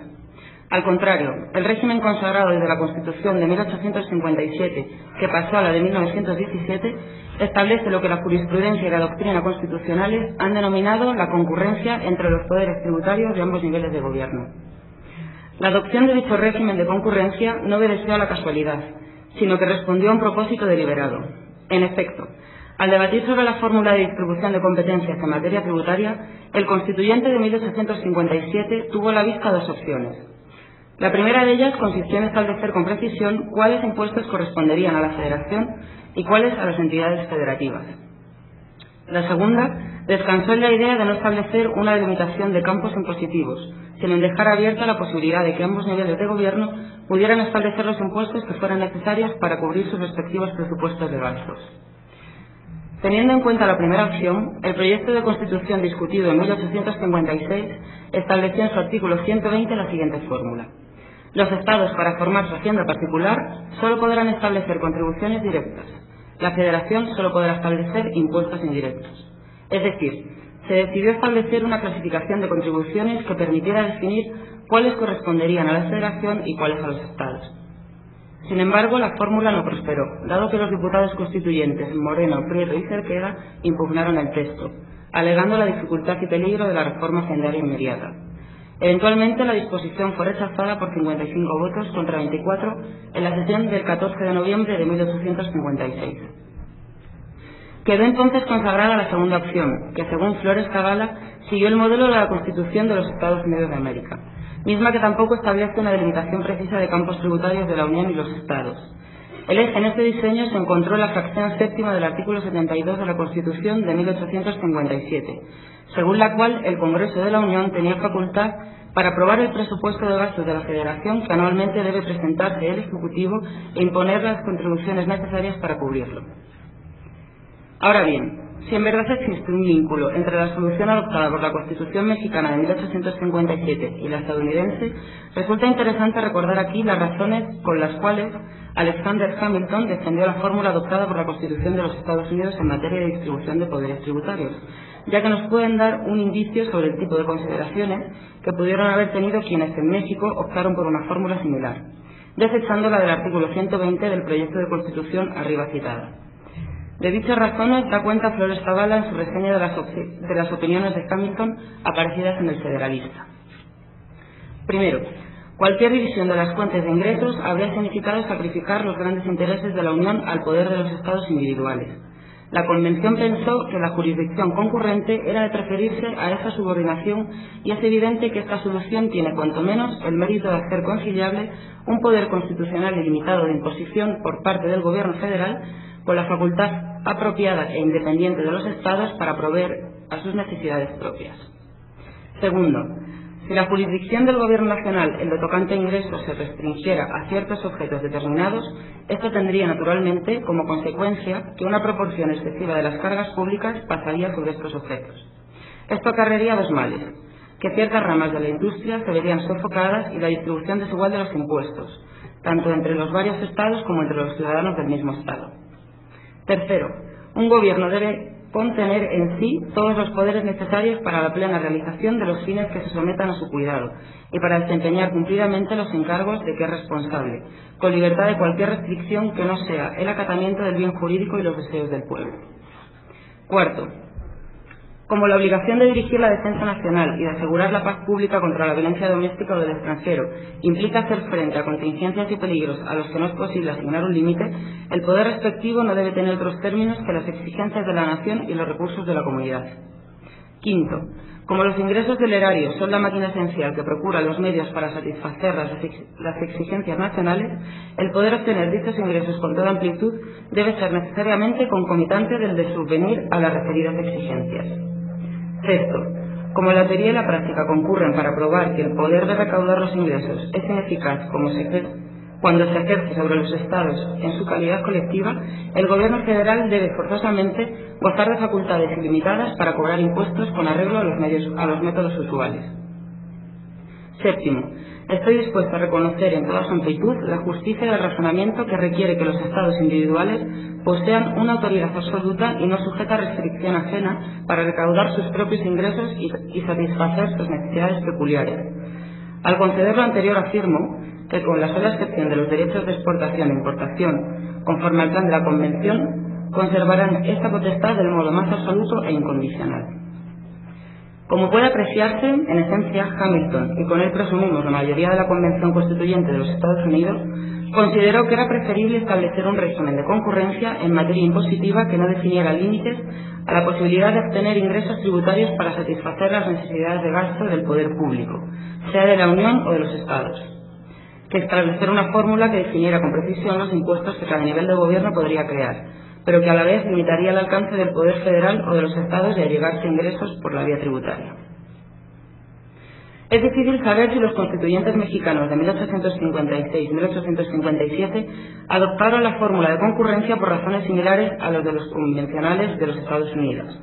Al contrario, el régimen consagrado desde la Constitución de 1857, que pasó a la de 1917, establece lo que la jurisprudencia y la doctrina constitucionales han denominado la concurrencia entre los poderes tributarios de ambos niveles de gobierno. La adopción de dicho régimen de concurrencia no obedeció a la casualidad, sino que respondió a un propósito deliberado. En efecto, al debatir sobre la fórmula de distribución de competencias en materia tributaria, el constituyente de 1857 tuvo a la vista dos opciones. La primera de ellas consistió en establecer con precisión cuáles impuestos corresponderían a la Federación y cuáles a las entidades federativas. La segunda descansó en la idea de no establecer una delimitación de campos impositivos, sino en dejar abierta la posibilidad de que ambos niveles de gobierno pudieran establecer los impuestos que fueran necesarios para cubrir sus respectivos presupuestos de gastos. Teniendo en cuenta la primera opción, el proyecto de Constitución discutido en 1856 estableció en su artículo 120 la siguiente fórmula. Los estados, para formar su hacienda particular, solo podrán establecer contribuciones directas. La Federación solo podrá establecer impuestos indirectos. Es decir, se decidió establecer una clasificación de contribuciones que permitiera definir cuáles corresponderían a la Federación y cuáles a los estados. Sin embargo, la fórmula no prosperó, dado que los diputados constituyentes Moreno, Prieto y Cerqueda impugnaron el texto, alegando la dificultad y peligro de la reforma hacendaria inmediata. Eventualmente, la disposición fue rechazada por 55 votos contra 24 en la sesión del 14 de noviembre de 1856. Quedó entonces consagrada la segunda opción, que según Flores Cabala siguió el modelo de la Constitución de los Estados Unidos de América, misma que tampoco establece una delimitación precisa de campos tributarios de la Unión y los Estados. El eje en este diseño se encontró en la fracción séptima del artículo 72 de la Constitución de 1857, según la cual el Congreso de la Unión tenía facultad para aprobar el presupuesto de gastos de la Federación que anualmente debe presentarse el Ejecutivo e imponer las contribuciones necesarias para cubrirlo. Ahora bien, si en verdad existe un vínculo entre la solución adoptada por la Constitución mexicana de 1857 y la estadounidense, resulta interesante recordar aquí las razones con las cuales Alexander Hamilton defendió la fórmula adoptada por la Constitución de los Estados Unidos en materia de distribución de poderes tributarios, ya que nos pueden dar un indicio sobre el tipo de consideraciones que pudieron haber tenido quienes en México optaron por una fórmula similar, desechando la del artículo 120 del proyecto de Constitución arriba citada. De dichas razones da cuenta Flores Zavala en su reseña de las opiniones de Hamilton aparecidas en el Federalista. Primero, cualquier división de las fuentes de ingresos habría significado sacrificar los grandes intereses de la Unión al poder de los Estados individuales. La Convención pensó que la jurisdicción concurrente era de preferirse a esa subordinación y es evidente que esta solución tiene cuanto menos el mérito de hacer conciliable un poder constitucional ilimitado de imposición por parte del Gobierno federal con la facultad apropiada e independiente de los Estados para proveer a sus necesidades propias. Segundo, si la jurisdicción del Gobierno nacional en lo tocante a ingresos se restringiera a ciertos objetos determinados, esto tendría naturalmente como consecuencia que una proporción excesiva de las cargas públicas pasaría sobre estos objetos. Esto acarrearía dos males: que ciertas ramas de la industria se verían sofocadas y la distribución desigual de los impuestos, tanto entre los varios estados como entre los ciudadanos del mismo estado. Tercero, un gobierno debe contener en sí todos los poderes necesarios para la plena realización de los fines que se sometan a su cuidado y para desempeñar cumplidamente los encargos de que es responsable, con libertad de cualquier restricción que no sea el acatamiento del bien jurídico y los deseos del pueblo. Cuarto, como la obligación de dirigir la defensa nacional y de asegurar la paz pública contra la violencia doméstica o del extranjero implica hacer frente a contingencias y peligros a los que no es posible asignar un límite, el poder respectivo no debe tener otros términos que las exigencias de la nación y los recursos de la comunidad. Quinto, como los ingresos del erario son la máquina esencial que procura los medios para satisfacer las exigencias nacionales, el poder obtener dichos ingresos con toda amplitud debe ser necesariamente concomitante del de subvenir a las referidas exigencias. Sexto, como la teoría y la práctica concurren para probar que el poder de recaudar los ingresos es ineficaz cuando se ejerce sobre los estados en su calidad colectiva, el gobierno federal debe forzosamente gozar de facultades ilimitadas para cobrar impuestos con arreglo a los métodos usuales. Séptimo, estoy dispuesto a reconocer en toda su amplitud la justicia del razonamiento que requiere que los estados individuales posean una autoridad absoluta y no sujeta a restricción ajena para recaudar sus propios ingresos y satisfacer sus necesidades peculiares. Al conceder lo anterior afirmo que con la sola excepción de los derechos de exportación e importación, conforme al plan de la Convención, conservarán esta potestad del modo más absoluto e incondicional. Como puede apreciarse, en esencia, Hamilton, y con él presumimos la mayoría de la Convención Constituyente de los Estados Unidos, consideró que era preferible establecer un régimen de concurrencia en materia impositiva que no definiera límites a la posibilidad de obtener ingresos tributarios para satisfacer las necesidades de gasto del poder público, sea de la Unión o de los Estados, que establecer una fórmula que definiera con precisión los impuestos que cada nivel de gobierno podría crear, pero que a la vez limitaría el alcance del poder federal o de los estados de allegarse ingresos por la vía tributaria. Es difícil saber si los constituyentes mexicanos de 1856-1857 adoptaron la fórmula de concurrencia por razones similares a los de los convencionales de los Estados Unidos.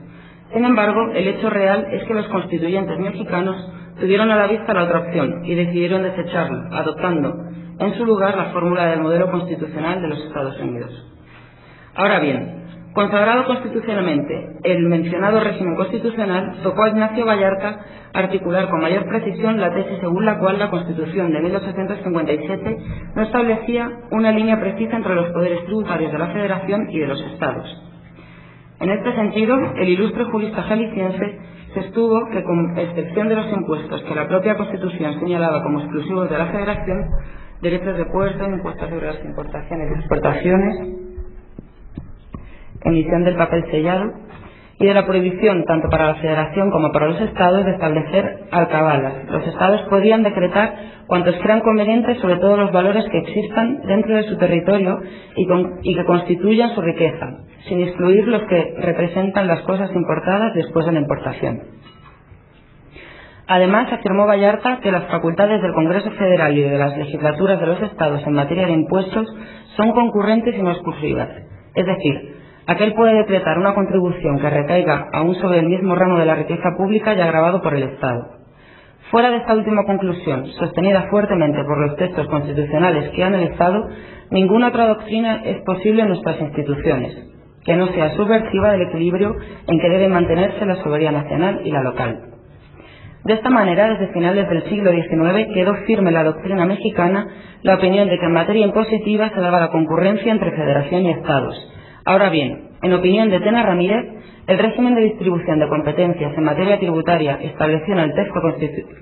Sin embargo, el hecho real es que los constituyentes mexicanos tuvieron a la vista la otra opción y decidieron desecharla, adoptando en su lugar la fórmula del modelo constitucional de los Estados Unidos. Ahora bien, consagrado constitucionalmente el mencionado régimen constitucional, tocó a Ignacio Vallarta articular con mayor precisión la tesis según la cual la Constitución de 1857 no establecía una línea precisa entre los poderes tributarios de la Federación y de los Estados. En este sentido, el ilustre jurista jalisciense sostuvo que, con excepción de los impuestos que la propia Constitución señalaba como exclusivos de la Federación, derechos de puerto, impuestos sobre las importaciones y exportaciones, emisión del papel sellado, y de la prohibición, tanto para la Federación como para los Estados, de establecer alcabalas. Los Estados podían decretar cuantos crean convenientes sobre todos los valores que existan dentro de su territorio y que constituyan su riqueza, sin excluir los que representan las cosas importadas después de la importación. Además, afirmó Vallarta que las facultades del Congreso Federal y de las legislaturas de los Estados en materia de impuestos son concurrentes y no exclusivas, es decir, aquel puede decretar una contribución que recaiga aún sobre el mismo ramo de la riqueza pública ya gravado por el Estado. Fuera de esta última conclusión, sostenida fuertemente por los textos constitucionales que han el Estado, ninguna otra doctrina es posible en nuestras instituciones. que no sea subversiva del equilibrio en que debe mantenerse la soberanía nacional y la local. De esta manera, desde finales del siglo XIX quedó firme en la doctrina mexicana la opinión de que en materia impositiva se daba la concurrencia entre federación y estados. Ahora bien, en opinión de Tena Ramírez, el régimen de distribución de competencias en materia tributaria establecido en el texto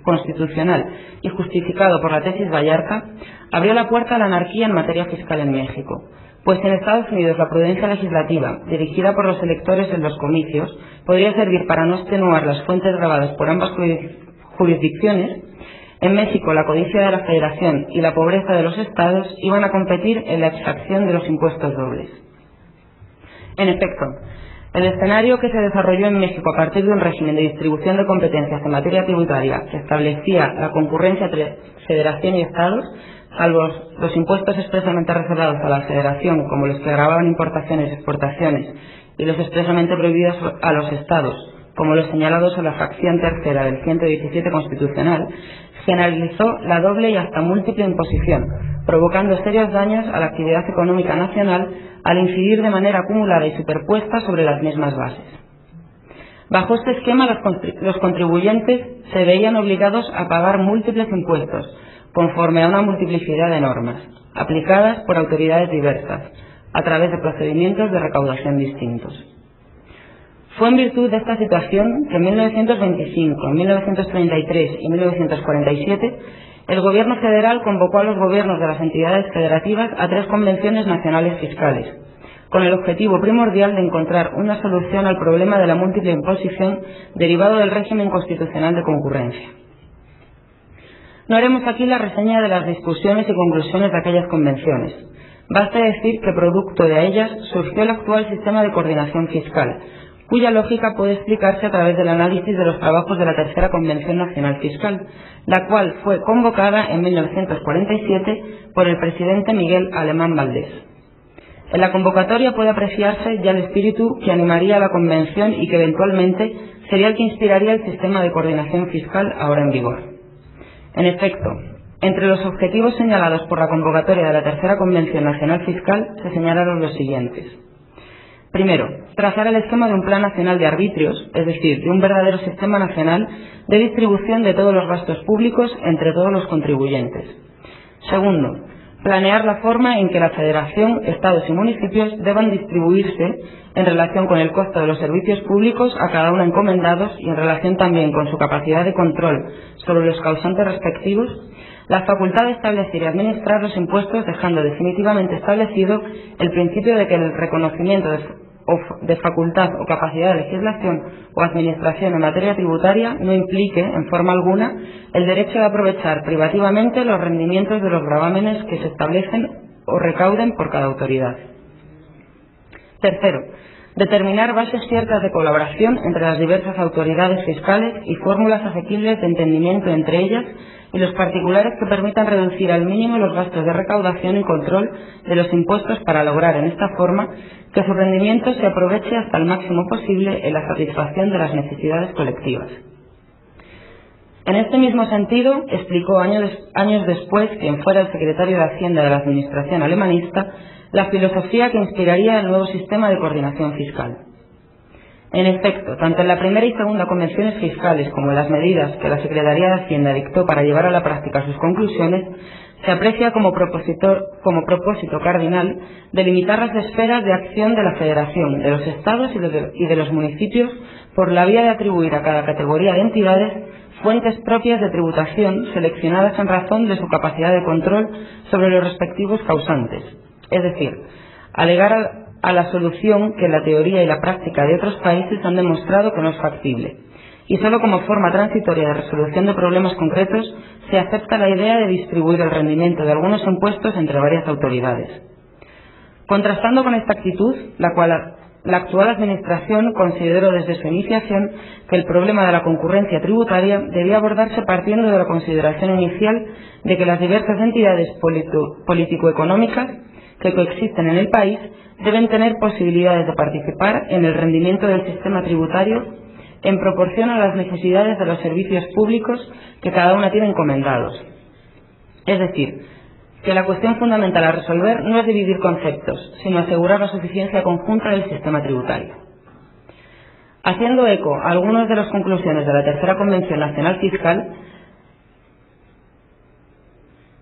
constitucional y justificado por la tesis Vallarta abrió la puerta a la anarquía en materia fiscal en México, pues en Estados Unidos la prudencia legislativa, dirigida por los electores en los comicios, podría servir para no extenuar las fuentes grabadas por ambas jurisdicciones. En México la codicia de la Federación y la pobreza de los estados iban a competir en la exacción de los impuestos dobles. En efecto, el escenario que se desarrolló en México a partir de un régimen de distribución de competencias en materia tributaria que establecía la concurrencia entre federación y estados, salvo los impuestos expresamente reservados a la federación, como los que gravaban importaciones y exportaciones, y los expresamente prohibidos a los estados, como los señalados en la fracción tercera del 117 constitucional, generalizó la doble y hasta múltiple imposición, provocando serios daños a la actividad económica nacional al incidir de manera acumulada y superpuesta sobre las mismas bases. Bajo este esquema, los contribuyentes se veían obligados a pagar múltiples impuestos, conforme a una multiplicidad de normas, aplicadas por autoridades diversas, a través de procedimientos de recaudación distintos. Fue en virtud de esta situación que en 1925, 1933 y 1947 el Gobierno federal convocó a los gobiernos de las entidades federativas a 3 convenciones nacionales fiscales, con el objetivo primordial de encontrar una solución al problema de la múltiple imposición derivado del régimen constitucional de concurrencia. No haremos aquí la reseña de las discusiones y conclusiones de aquellas convenciones. Basta decir que producto de ellas surgió el actual sistema de coordinación fiscal, cuya lógica puede explicarse a través del análisis de los trabajos de la Tercera Convención Nacional Fiscal, la cual fue convocada en 1947 por el presidente Miguel Alemán Valdés. En la convocatoria puede apreciarse ya el espíritu que animaría a la Convención y que eventualmente sería el que inspiraría el sistema de coordinación fiscal ahora en vigor. En efecto, entre los objetivos señalados por la convocatoria de la Tercera Convención Nacional Fiscal se señalaron los siguientes. Primero, trazar el esquema de un plan nacional de arbitrios, es decir, de un verdadero sistema nacional de distribución de todos los gastos públicos entre todos los contribuyentes. Segundo, planear la forma en que la Federación, Estados y municipios deban distribuirse en relación con el costo de los servicios públicos a cada uno encomendados y en relación también con su capacidad de control sobre los causantes respectivos, la facultad de establecer y administrar los impuestos, dejando definitivamente establecido el principio de que el reconocimiento de facultad o capacidad de legislación o administración en materia tributaria no implique, en forma alguna, el derecho de aprovechar privativamente los rendimientos de los gravámenes que se establecen o recauden por cada autoridad. Tercero, determinar bases ciertas de colaboración entre las diversas autoridades fiscales y fórmulas asequibles de entendimiento entre ellas y los particulares que permitan reducir al mínimo los gastos de recaudación y control de los impuestos para lograr en esta forma que su rendimiento se aproveche hasta el máximo posible en la satisfacción de las necesidades colectivas. En este mismo sentido, explicó años después quien fuera el secretario de Hacienda de la Administración alemanista la filosofía que inspiraría el nuevo sistema de coordinación fiscal. En efecto, tanto en la primera y segunda convenciones fiscales como en las medidas que la Secretaría de Hacienda dictó para llevar a la práctica sus conclusiones, se aprecia como propósito cardinal delimitar las esferas de acción de la Federación, de los Estados y de los municipios por la vía de atribuir a cada categoría de entidades fuentes propias de tributación seleccionadas en razón de su capacidad de control sobre los respectivos causantes, es decir, alegar a la solución que la teoría y la práctica de otros países han demostrado que no es factible, y solo como forma transitoria de resolución de problemas concretos se acepta la idea de distribuir el rendimiento de algunos impuestos entre varias autoridades. Contrastando con esta actitud, la actual Administración consideró desde su iniciación que el problema de la concurrencia tributaria debía abordarse partiendo de la consideración inicial de que las diversas entidades político-económicas que coexisten en el país deben tener posibilidades de participar en el rendimiento del sistema tributario en proporción a las necesidades de los servicios públicos que cada una tiene encomendados. Es decir, que la cuestión fundamental a resolver no es dividir conceptos, sino asegurar la suficiencia conjunta del sistema tributario. Haciendo eco a algunas de las conclusiones de la Tercera Convención Nacional Fiscal,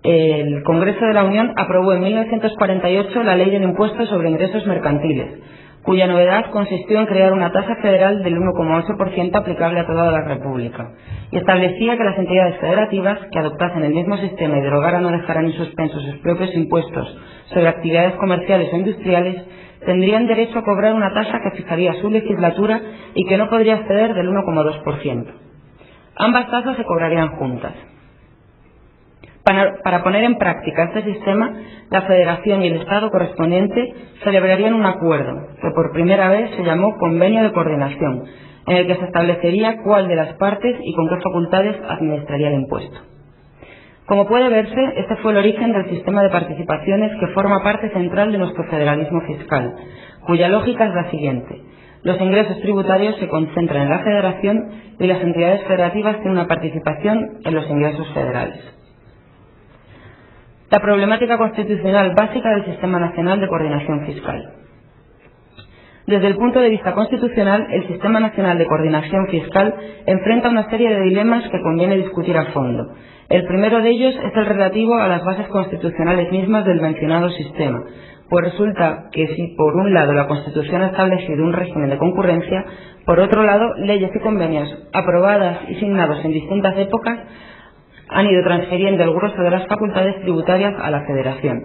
el Congreso de la Unión aprobó en 1948 la Ley del Impuesto sobre Ingresos Mercantiles, cuya novedad consistió en crear una tasa federal del 1,8% aplicable a toda la República, y establecía que las entidades federativas que adoptasen el mismo sistema y derogaran o dejaran en suspenso sus propios impuestos sobre actividades comerciales o industriales tendrían derecho a cobrar una tasa que fijaría su legislatura y que no podría exceder del 1,2%. Ambas tasas se cobrarían juntas. Para poner en práctica este sistema, la Federación y el Estado correspondiente celebrarían un acuerdo, que por primera vez se llamó Convenio de Coordinación, en el que se establecería cuál de las partes y con qué facultades administraría el impuesto. Como puede verse, este fue el origen del sistema de participaciones que forma parte central de nuestro federalismo fiscal, cuya lógica es la siguiente. Los ingresos tributarios se concentran en la Federación y las entidades federativas tienen una participación en los ingresos federales. La problemática constitucional básica del Sistema Nacional de Coordinación Fiscal. Desde el punto de vista constitucional, el Sistema Nacional de Coordinación Fiscal enfrenta una serie de dilemas que conviene discutir a fondo. El primero de ellos es el relativo a las bases constitucionales mismas del mencionado sistema, pues resulta que si por un lado la Constitución ha establecido un régimen de concurrencia, por otro lado leyes y convenios aprobadas y signados en distintas épocas han ido transfiriendo el grueso de las facultades tributarias a la Federación.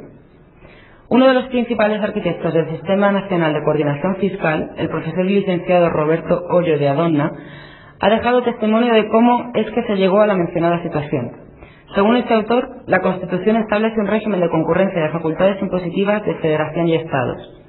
Uno de los principales arquitectos del Sistema Nacional de Coordinación Fiscal, el profesor y licenciado Roberto Hoyo de Adonna, ha dejado testimonio de cómo es que se llegó a la mencionada situación. Según este autor, la Constitución establece un régimen de concurrencia de facultades impositivas de Federación y Estados,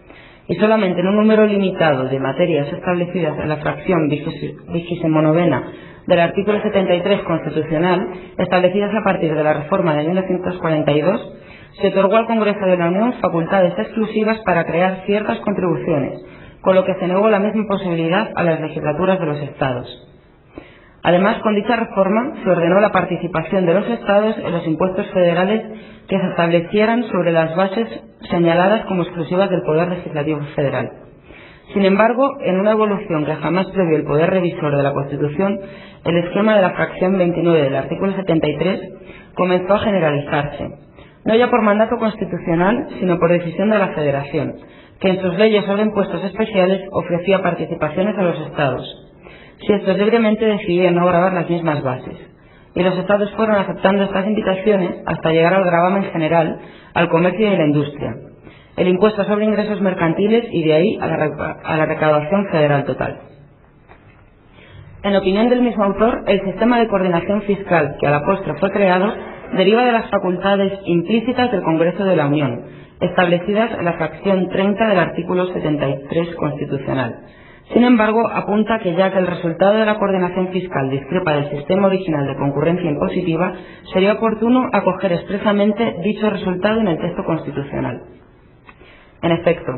y solamente en un número limitado de materias establecidas en la fracción 29ª del artículo 73 constitucional, establecidas a partir de la reforma de 1942, se otorgó al Congreso de la Unión facultades exclusivas para crear ciertas contribuciones, con lo que se negó la misma posibilidad a las legislaturas de los Estados. Además, con dicha reforma se ordenó la participación de los Estados en los impuestos federales que se establecieran sobre las bases señaladas como exclusivas del Poder Legislativo Federal. Sin embargo, en una evolución que jamás previó el Poder Revisor de la Constitución, el esquema de la fracción 29 del artículo 73 comenzó a generalizarse, no ya por mandato constitucional, sino por decisión de la Federación, que en sus leyes sobre impuestos especiales ofrecía participaciones a los Estados, si estos libremente decidían no gravar las mismas bases, y los Estados fueron aceptando estas invitaciones hasta llegar al gravamen general, al comercio y a la industria, el impuesto sobre ingresos mercantiles y de ahí a la recaudación federal total. En opinión del mismo autor, el sistema de coordinación fiscal que a la postre fue creado deriva de las facultades implícitas del Congreso de la Unión, establecidas en la fracción 30 del artículo 73 constitucional. Sin embargo, apunta que ya que el resultado de la coordinación fiscal discrepa del sistema original de concurrencia impositiva, sería oportuno acoger expresamente dicho resultado en el texto constitucional. En efecto,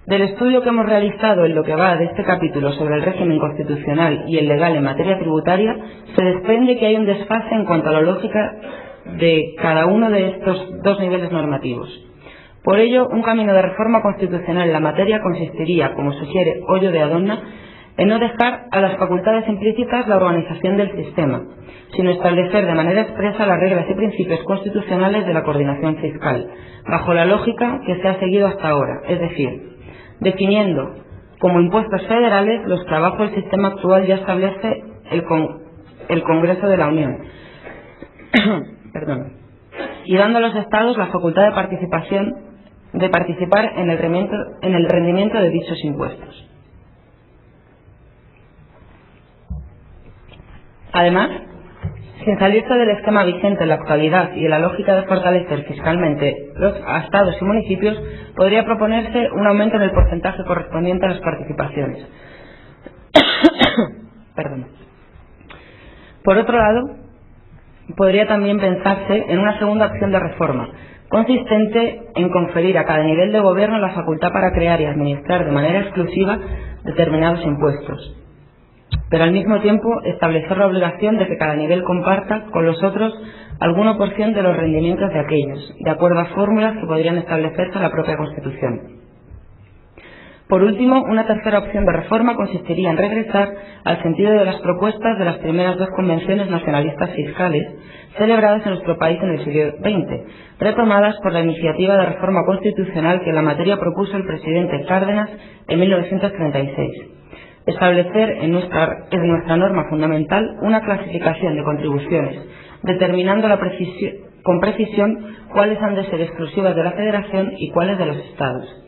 del estudio que hemos realizado en lo que va de este capítulo sobre el régimen constitucional y el legal en materia tributaria, se desprende que hay un desfase en cuanto a la lógica de cada uno de estos dos niveles normativos. Por ello, un camino de reforma constitucional en la materia consistiría, como sugiere Hoyo de Adonna, en no dejar a las facultades implícitas la organización del sistema, sino establecer de manera expresa las reglas y principios constitucionales de la coordinación fiscal, bajo la lógica que se ha seguido hasta ahora, es decir, definiendo como impuestos federales los que abajo el sistema actual ya establece el Congreso de la Unión, y dando a los Estados la facultad de participar en el rendimiento de dichos impuestos. Además, sin salirse del esquema vigente en la actualidad y de la lógica de fortalecer fiscalmente los estados y municipios, podría proponerse un aumento en el porcentaje correspondiente a las participaciones. Por otro lado, podría también pensarse en una segunda acción de reforma, consistente en conferir a cada nivel de gobierno la facultad para crear y administrar de manera exclusiva determinados impuestos. pero al mismo tiempo establecer la obligación de que cada nivel comparta con los otros alguna porción de los rendimientos de aquellos, de acuerdo a fórmulas que podrían establecerse en la propia Constitución. Por último, una tercera opción de reforma consistiría en regresar al sentido de las propuestas de las primeras dos convenciones nacionalistas fiscales celebradas en nuestro país en el siglo XX, retomadas por la iniciativa de reforma constitucional que en la materia propuso el presidente Cárdenas en 1936. Establecer en nuestra norma fundamental una clasificación de contribuciones, determinando con precisión cuáles han de ser exclusivas de la Federación y cuáles de los Estados.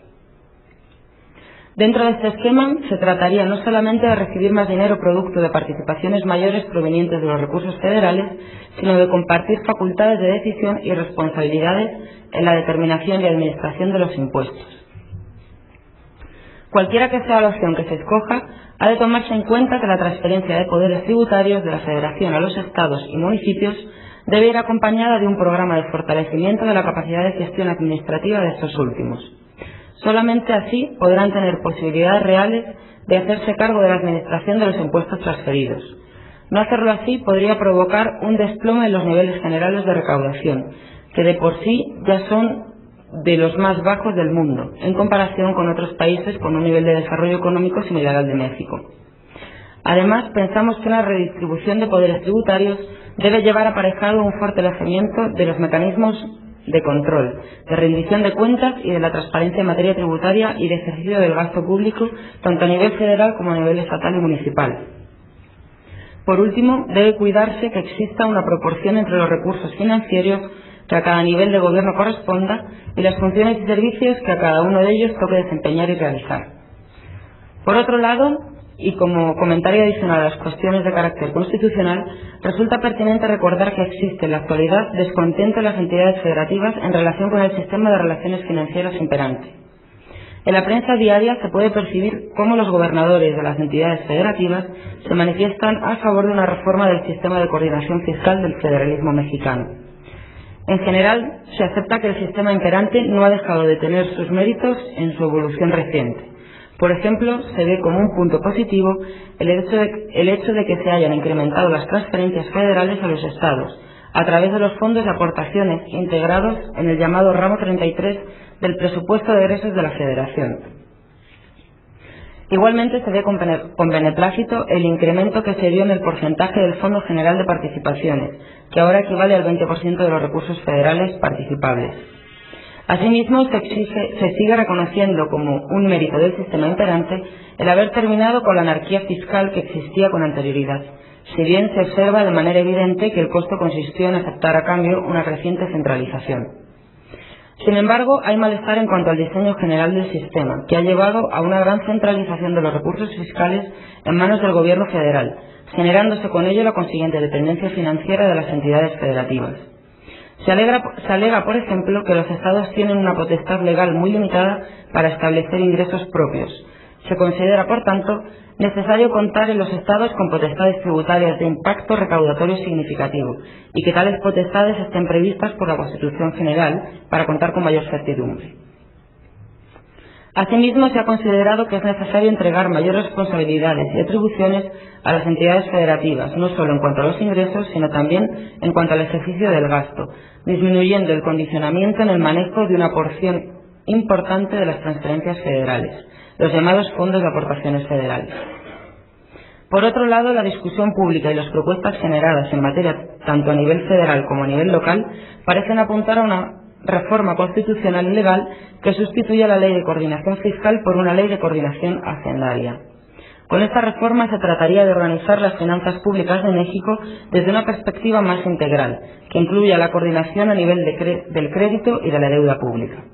Dentro de este esquema, se trataría no solamente de recibir más dinero producto de participaciones mayores provenientes de los recursos federales, sino de compartir facultades de decisión y responsabilidades en la determinación y administración de los impuestos. Cualquiera que sea la opción que se escoja, ha de tomarse en cuenta que la transferencia de poderes tributarios de la Federación a los Estados y municipios debe ir acompañada de un programa de fortalecimiento de la capacidad de gestión administrativa de estos últimos. Solamente así podrán tener posibilidades reales de hacerse cargo de la administración de los impuestos transferidos. No hacerlo así podría provocar un desplome en los niveles generales de recaudación, que de por sí ya son de los más bajos del mundo, en comparación con otros países con un nivel de desarrollo económico similar al de México. Además, pensamos que una redistribución de poderes tributarios debe llevar aparejado un fortalecimiento de los mecanismos de control, de rendición de cuentas y de la transparencia en materia tributaria y de ejercicio del gasto público, tanto a nivel federal como a nivel estatal y municipal. Por último, debe cuidarse que exista una proporción entre los recursos financieros que a cada nivel de gobierno corresponda y las funciones y servicios que a cada uno de ellos toque desempeñar y realizar. Por otro lado, y como comentario adicional a las cuestiones de carácter constitucional, resulta pertinente recordar que existe en la actualidad descontento en las entidades federativas en relación con el sistema de relaciones financieras imperante. En la prensa diaria se puede percibir cómo los gobernadores de las entidades federativas se manifiestan a favor de una reforma del sistema de coordinación fiscal del federalismo mexicano. En general, se acepta que el sistema imperante no ha dejado de tener sus méritos en su evolución reciente. Por ejemplo, se ve como un punto positivo el hecho de que se hayan incrementado las transferencias federales a los estados, a través de los fondos de aportaciones integrados en el llamado ramo 33 del presupuesto de egresos de la Federación. Igualmente se ve con beneplácito el incremento que se dio en el porcentaje del Fondo General de Participaciones, que ahora equivale al 20% de los recursos federales participables. Asimismo, se sigue reconociendo como un mérito del sistema imperante el haber terminado con la anarquía fiscal que existía con anterioridad, si bien se observa de manera evidente que el costo consistió en aceptar a cambio una creciente centralización. Sin embargo, hay malestar en cuanto al diseño general del sistema, que ha llevado a una gran centralización de los recursos fiscales en manos del Gobierno federal, generándose con ello la consiguiente dependencia financiera de las entidades federativas. Se alega, por ejemplo, que los estados tienen una potestad legal muy limitada para establecer ingresos propios. Se considera, por tanto, necesario contar en los estados con potestades tributarias de impacto recaudatorio significativo y que tales potestades estén previstas por la Constitución General para contar con mayor certidumbre. Asimismo, se ha considerado que es necesario entregar mayores responsabilidades y atribuciones a las entidades federativas, no solo en cuanto a los ingresos, sino también en cuanto al ejercicio del gasto, disminuyendo el condicionamiento en el manejo de una porción importante de las transferencias federales, los llamados fondos de aportaciones federales. Por otro lado, la discusión pública y las propuestas generadas en materia tanto a nivel federal como a nivel local parecen apuntar a una reforma constitucional y legal que sustituya la Ley de Coordinación Fiscal por una Ley de Coordinación Hacendaria. Con esta reforma se trataría de organizar las finanzas públicas de México desde una perspectiva más integral, que incluya la coordinación a nivel del crédito y de la deuda pública.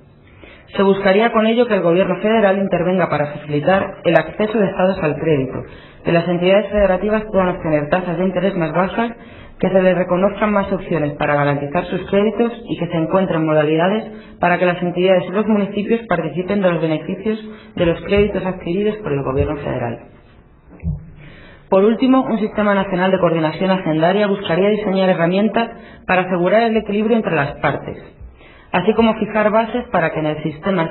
Se buscaría con ello que el Gobierno federal intervenga para facilitar el acceso de estados al crédito, que las entidades federativas puedan obtener tasas de interés más bajas, que se les reconozcan más opciones para garantizar sus créditos y que se encuentren modalidades para que las entidades y los municipios participen de los beneficios de los créditos adquiridos por el Gobierno federal. Por último, un sistema nacional de coordinación hacendaria buscaría diseñar herramientas para asegurar el equilibrio entre las partes, así como fijar bases para que en el sistema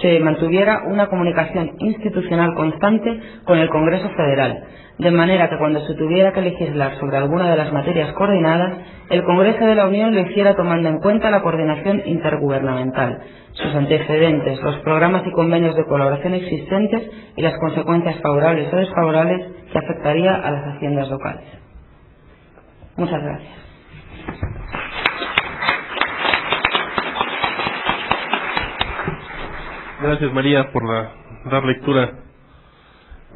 se mantuviera una comunicación institucional constante con el Congreso Federal, de manera que cuando se tuviera que legislar sobre alguna de las materias coordinadas, el Congreso de la Unión lo hiciera tomando en cuenta la coordinación intergubernamental, sus antecedentes, los programas y convenios de colaboración existentes y las consecuencias favorables o desfavorables que afectaría a las haciendas locales. Muchas gracias. Gracias, María, por dar lectura,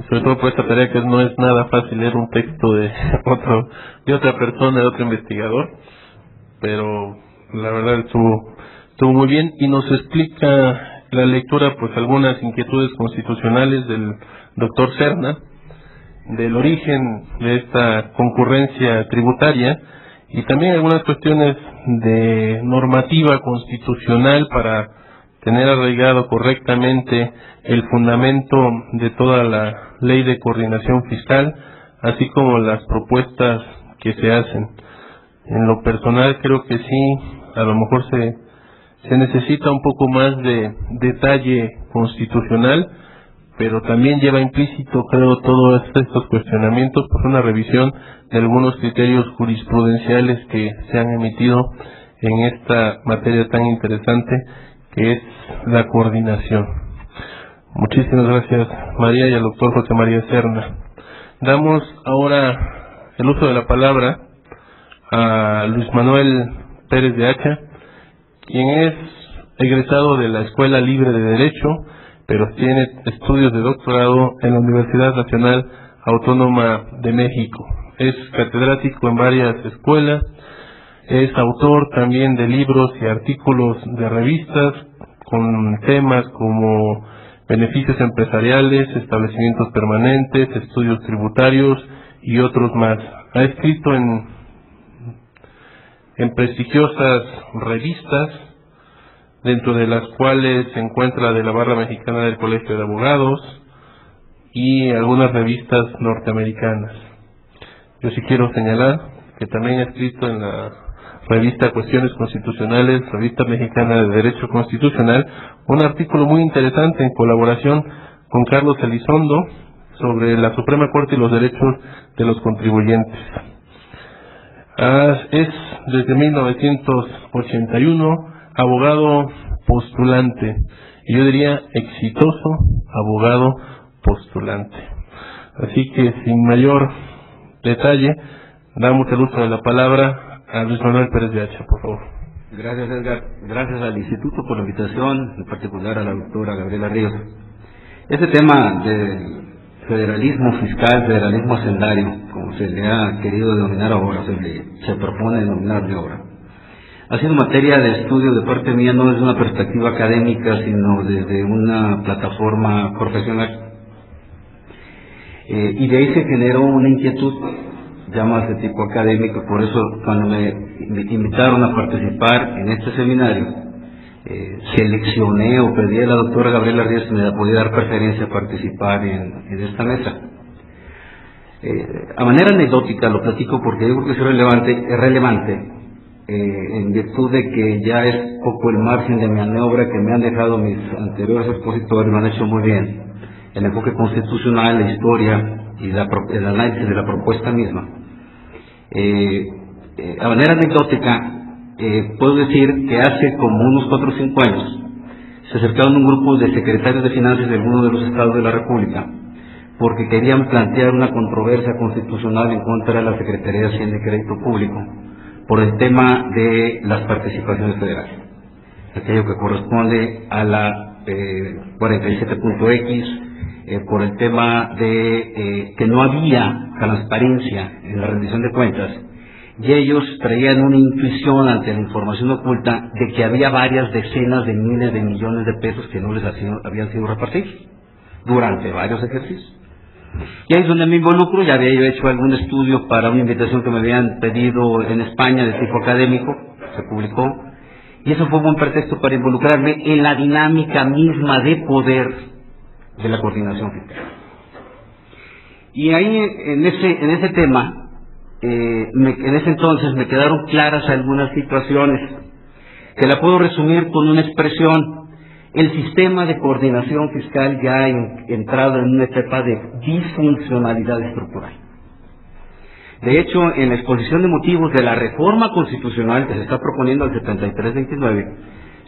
sobre todo por esta tarea que no es nada fácil leer un texto de otra persona, de otro investigador, pero la verdad estuvo muy bien y nos explica la lectura pues algunas inquietudes constitucionales del doctor Serna, del origen de esta concurrencia tributaria y también algunas cuestiones de normativa constitucional para tener arraigado correctamente el fundamento de toda la ley de coordinación fiscal, así como las propuestas que se hacen. En lo personal creo que sí, a lo mejor se necesita un poco más de detalle constitucional, pero también lleva implícito, creo, todos estos cuestionamientos, pues una revisión de algunos criterios jurisprudenciales que se han emitido en esta materia tan interesante que es la coordinación. Muchísimas gracias, María, y al doctor José María Serna. Damos ahora el uso de la palabra a Luis Manuel Pérez de Hacha, quien es egresado de la Escuela Libre de Derecho, pero tiene estudios de doctorado en la Universidad Nacional Autónoma de México. Es catedrático en varias escuelas, es autor también de libros y artículos de revistas con temas como beneficios empresariales, establecimientos permanentes, estudios tributarios y otros más. Ha escrito en prestigiosas revistas, dentro de las cuales se encuentra de la Barra Mexicana del Colegio de Abogados y algunas revistas norteamericanas. Yo sí quiero señalar que también ha escrito en la revista Cuestiones Constitucionales, Revista Mexicana de Derecho Constitucional, un artículo muy interesante en colaboración con Carlos Elizondo sobre la Suprema Corte y los derechos de los contribuyentes. Es desde 1981 abogado postulante, y yo diría exitoso abogado postulante. Así que sin mayor detalle, damos el uso de la palabra a Luis Manuel Pérez de Hacha, por favor. Gracias, Edgar. Gracias al Instituto por la invitación, en particular a la doctora Gabriela Ríos. Este tema de federalismo fiscal, federalismo hacendario, como se le ha querido denominar ahora, se propone denominarle ahora, ha sido materia de estudio de parte mía, no desde una perspectiva académica, sino desde una plataforma profesional. Y de ahí se generó una inquietud ya más de tipo académico. Por eso cuando me invitaron a participar en este seminario, seleccioné o pedí a la doctora Gabriela Ríos si me podía dar preferencia a participar en esta mesa. A manera anecdótica lo platico porque yo creo que es relevante en virtud de que ya es poco el margen de maniobra que me han dejado mis anteriores expositores, lo han hecho muy bien. El enfoque constitucional, la historia y el análisis de la propuesta misma. A manera anecdótica, puedo decir que hace como unos 4 o 5 años se acercaron un grupo de secretarios de finanzas de algunos de los estados de la República porque querían plantear una controversia constitucional en contra de la Secretaría de Hacienda y Crédito Público por el tema de las participaciones federales, aquello que corresponde a la 47.x, por el tema de que no había transparencia en la rendición de cuentas, y ellos traían una intuición ante la información oculta de que había varias decenas de miles de millones de pesos que no les habían sido repartidos durante varios ejercicios. Y ahí es donde me involucro. Ya había yo hecho algún estudio para una invitación que me habían pedido en España de tipo académico, se publicó, y eso fue un buen pretexto para involucrarme en la dinámica misma de poder de la coordinación fiscal. Y ahí en ese tema, en ese entonces me quedaron claras algunas situaciones que la puedo resumir con una expresión. el sistema de coordinación fiscal ya ha entrado en una etapa de disfuncionalidad estructural. De hecho, en la exposición de motivos de la reforma constitucional que se está proponiendo al 73-29,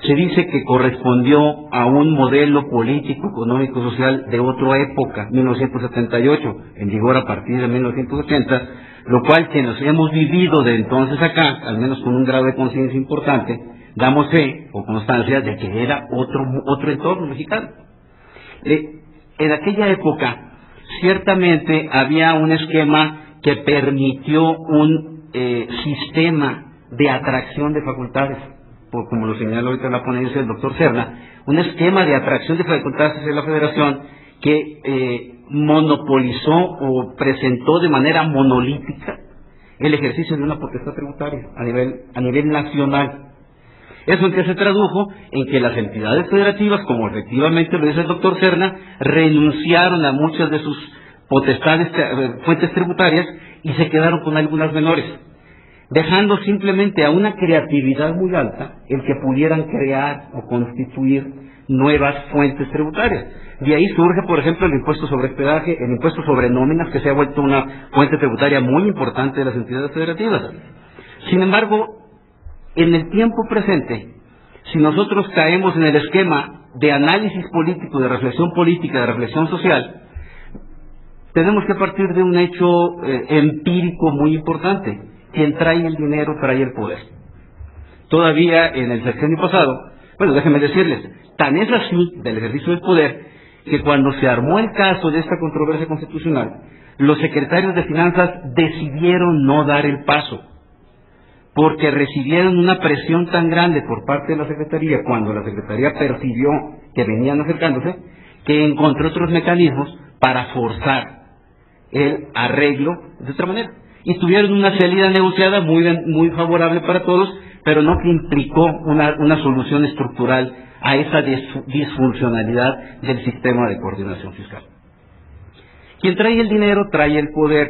se dice que correspondió a un modelo político, económico, social de otra época, 1978, en vigor a partir de 1980, lo cual quienes hemos vivido de entonces acá, al menos con un grado de conciencia importante, damos fe o constancia de que era otro entorno mexicano. En aquella época, ciertamente había un esquema que permitió un sistema de atracción de facultades, como lo señala ahorita en la ponencia del doctor Serna, un esquema de atracción de facultades de la Federación que monopolizó o presentó de manera monolítica el ejercicio de una potestad tributaria a nivel nacional. ¿Eso en qué se tradujo? En que las entidades federativas, como efectivamente lo dice el doctor Serna, renunciaron a muchas de sus potestades, fuentes tributarias, y se quedaron con algunas menores, dejando simplemente a una creatividad muy alta el que pudieran crear o constituir nuevas fuentes tributarias. De ahí surge, por ejemplo, el impuesto sobre hospedaje, el impuesto sobre nóminas, que se ha vuelto una fuente tributaria muy importante de las entidades federativas. Sin embargo, en el tiempo presente, si nosotros caemos en el esquema de análisis político, de reflexión política, de reflexión social, tenemos que partir de un hecho empírico muy importante. Quien trae el dinero trae el poder. Todavía en el sexenio pasado, bueno, déjenme decirles, tan es así del ejercicio del poder, que cuando se armó el caso de esta controversia constitucional, los secretarios de Finanzas decidieron no dar el paso, porque recibieron una presión tan grande por parte de la Secretaría, cuando la Secretaría percibió que venían acercándose, que encontró otros mecanismos para forzar el arreglo de otra manera. Y tuvieron una salida negociada muy favorable para todos, pero no que implicó una solución estructural a esa disfuncionalidad del sistema de coordinación fiscal. Quien trae el dinero trae el poder.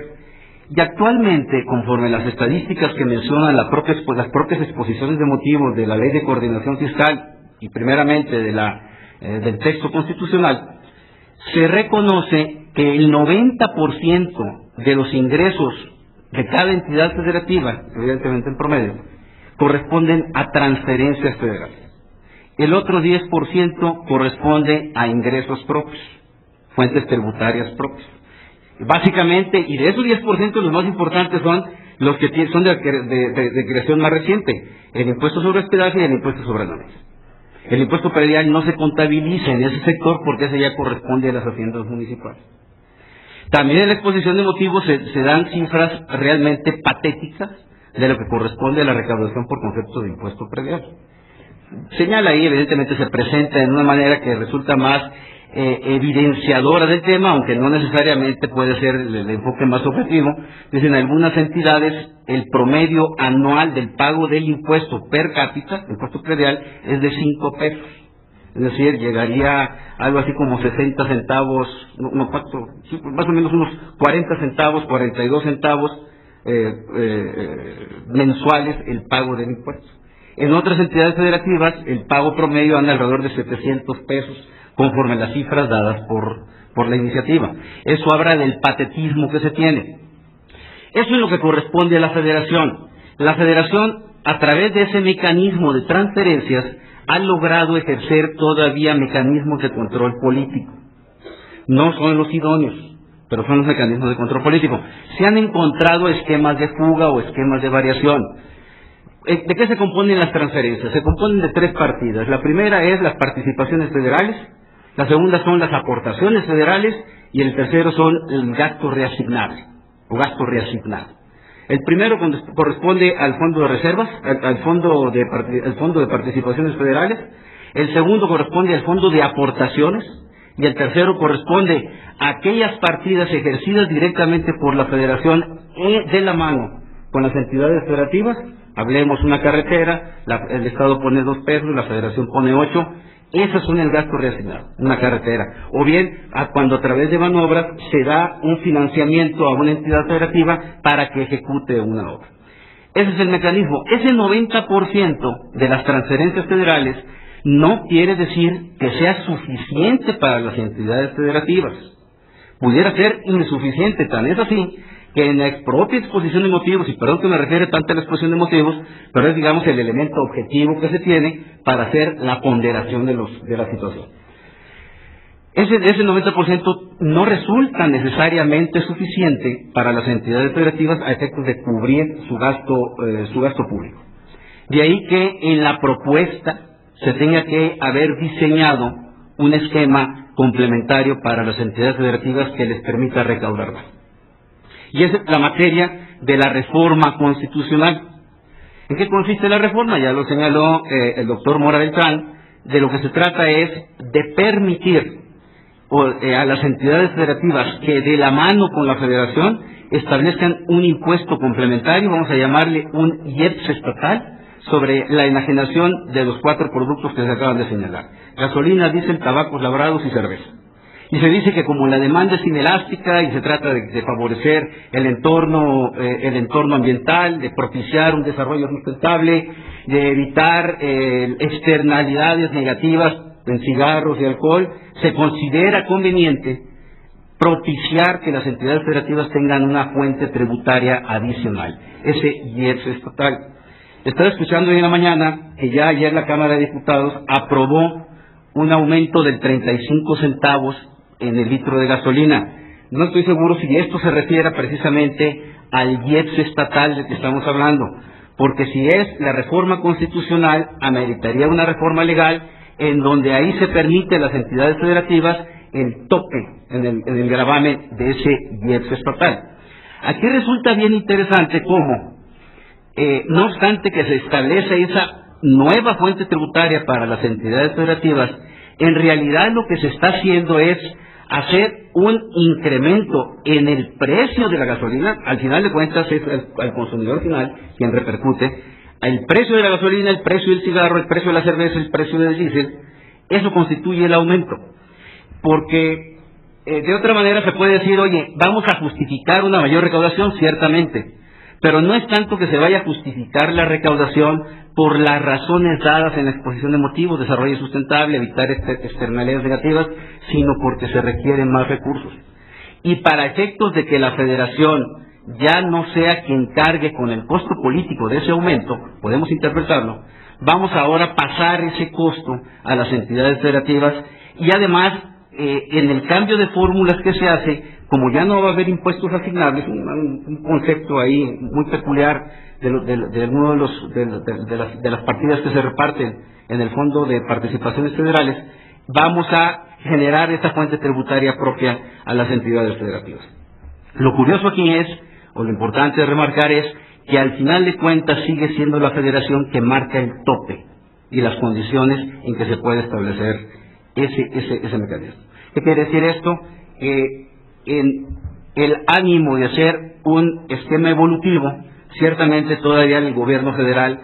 Y actualmente, conforme las estadísticas que mencionan las propias exposiciones de motivos de la Ley de Coordinación Fiscal y primeramente del texto constitucional, se reconoce que el 90% de los ingresos de cada entidad federativa, evidentemente en promedio, corresponden a transferencias federales. El otro 10% corresponde a ingresos propios, fuentes tributarias propias. Básicamente, y de esos 10%, los más importantes son los que son de creación más reciente: el impuesto sobre hospedaje y el impuesto sobre nóminas. El impuesto predial no se contabiliza en ese sector porque ese ya corresponde a las haciendas municipales. También en la exposición de motivos se dan cifras realmente patéticas de lo que corresponde a la recaudación por concepto de impuesto predial. Señala ahí, evidentemente se presenta en una manera que resulta más evidenciadora del tema, aunque no necesariamente puede ser el enfoque más objetivo. Dicen, en algunas entidades el promedio anual del pago del impuesto per cápita, impuesto predial, es de 5 pesos. Es decir, llegaría algo así como 60 centavos, más o menos unos 40 centavos, 42 centavos mensuales el pago del impuesto. En otras entidades federativas el pago promedio anda alrededor de 700 pesos, conforme a las cifras dadas por la iniciativa. Eso habla del patetismo que se tiene. Eso es lo que corresponde a la Federación. La Federación, a través de ese mecanismo de transferencias, ha logrado ejercer todavía mecanismos de control político. No son los idóneos, pero son los mecanismos de control político. Se han encontrado esquemas de fuga o esquemas de variación. ¿De qué se componen las transferencias? Se componen de 3 partidas. La primera es las participaciones federales, la segunda son las aportaciones federales y el tercero son el gasto reasignable o gasto reasignado. El primero corresponde al fondo de reservas, al fondo de participaciones federales. El segundo corresponde al fondo de aportaciones y el tercero corresponde a aquellas partidas ejercidas directamente por la Federación de la mano con las entidades federativas. Hablemos una carretera, el Estado pone 2 pesos, la Federación pone 8. Esos son el gasto reasignado, una carretera. O bien, cuando a través de manobras se da un financiamiento a una entidad federativa para que ejecute una obra. Ese es el mecanismo. Ese 90% de las transferencias federales no quiere decir que sea suficiente para las entidades federativas. Pudiera ser insuficiente, tan es así que en la propia exposición de motivos, y perdón que me refiere tanto a la exposición de motivos, pero es, digamos, el elemento objetivo que se tiene para hacer la ponderación de la situación. Ese 90% no resulta necesariamente suficiente para las entidades federativas a efectos de cubrir su gasto público. De ahí que en la propuesta se tenga que haber diseñado un esquema complementario para las entidades federativas que les permita recaudar más. Y es la materia de la reforma constitucional. ¿En qué consiste la reforma? Ya lo señaló el doctor Mora Beltrán. De lo que se trata es de permitir a las entidades federativas que de la mano con la federación establezcan un impuesto complementario, vamos a llamarle un IEPS estatal, sobre la enajenación de los 4 productos que se acaban de señalar: gasolina, diésel, tabacos labrados y cerveza. Y se dice que como la demanda es inelástica y se trata de favorecer el entorno ambiental, de propiciar un desarrollo sustentable, de evitar externalidades negativas en cigarros y alcohol, se considera conveniente propiciar que las entidades federativas tengan una fuente tributaria adicional, ese IEPS estatal. Estaba escuchando hoy en la mañana que ya ayer la Cámara de Diputados aprobó un aumento del 35 centavos en el litro de gasolina. No estoy seguro si esto se refiere precisamente al IEPS estatal del que estamos hablando, porque si es la reforma constitucional, ameritaría una reforma legal en donde ahí se permite a las entidades federativas el tope en el gravamen de ese IEPS estatal. Aquí resulta bien interesante cómo, no obstante que se establece esa nueva fuente tributaria para las entidades federativas, en realidad lo que se está haciendo es hacer un incremento en el precio de la gasolina. Al final de cuentas es al consumidor final quien repercute el precio de la gasolina, el precio del cigarro, el precio de la cerveza, el precio del diésel. Eso constituye el aumento, porque de otra manera se puede decir, oye, vamos a justificar una mayor recaudación, ciertamente, pero no es tanto que se vaya a justificar la recaudación por las razones dadas en la exposición de motivos: desarrollo sustentable, evitar externalidades negativas, sino porque se requieren más recursos. Y para efectos de que la federación ya no sea quien cargue con el costo político de ese aumento, podemos interpretarlo, vamos ahora a pasar ese costo a las entidades federativas, y además en el cambio de fórmulas que se hace, como ya no va a haber impuestos asignables, un concepto ahí muy peculiar de alguno de las partidas que se reparten en el Fondo de Participaciones Federales, vamos a generar esta fuente tributaria propia a las entidades federativas. Lo curioso aquí es, o lo importante de remarcar es, que al final de cuentas sigue siendo la federación que marca el tope y las condiciones en que se puede establecer ese mecanismo. ¿Qué quiere decir esto? En el ánimo de hacer un esquema evolutivo, ciertamente todavía el gobierno federal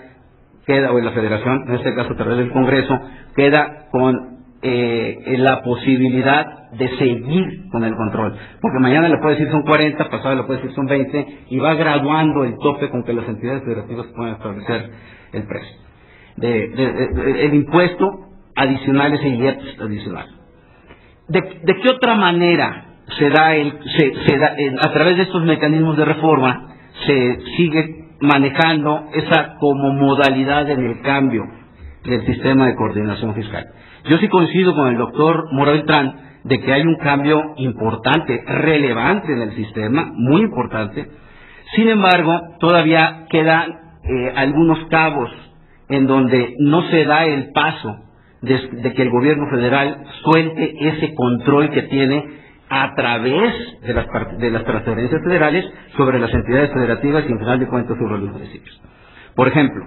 queda, o la federación, en este caso a través del Congreso, queda con la posibilidad de seguir con el control, porque mañana le puede decir son 40, pasado le puede decir son 20, y va graduando el tope con que las entidades federativas pueden establecer el precio. El impuesto adicional es el IEPS adicional. ¿De qué otra manera se da a través de estos mecanismos de reforma se sigue manejando esa como modalidad en el cambio del sistema de coordinación fiscal? Yo sí coincido con el doctor Mora Beltrán de que hay un cambio importante, relevante en el sistema, muy importante. Sin embargo, todavía quedan algunos cabos en donde no se da el paso de que el gobierno federal suelte ese control que tiene a través de las transferencias federales sobre las entidades federativas y en final de cuentas sobre los municipios. Por ejemplo,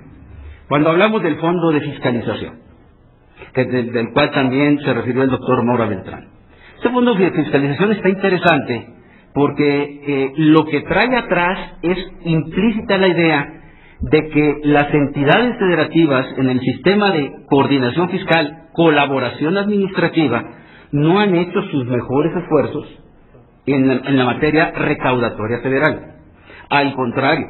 cuando hablamos del fondo de fiscalización, del cual también se refirió el doctor Mora Beltrán, este fondo de fiscalización está interesante porque lo que trae atrás es implícita la idea de que las entidades federativas en el sistema de coordinación fiscal, colaboración administrativa, no han hecho sus mejores esfuerzos en la materia recaudatoria federal. Al contrario,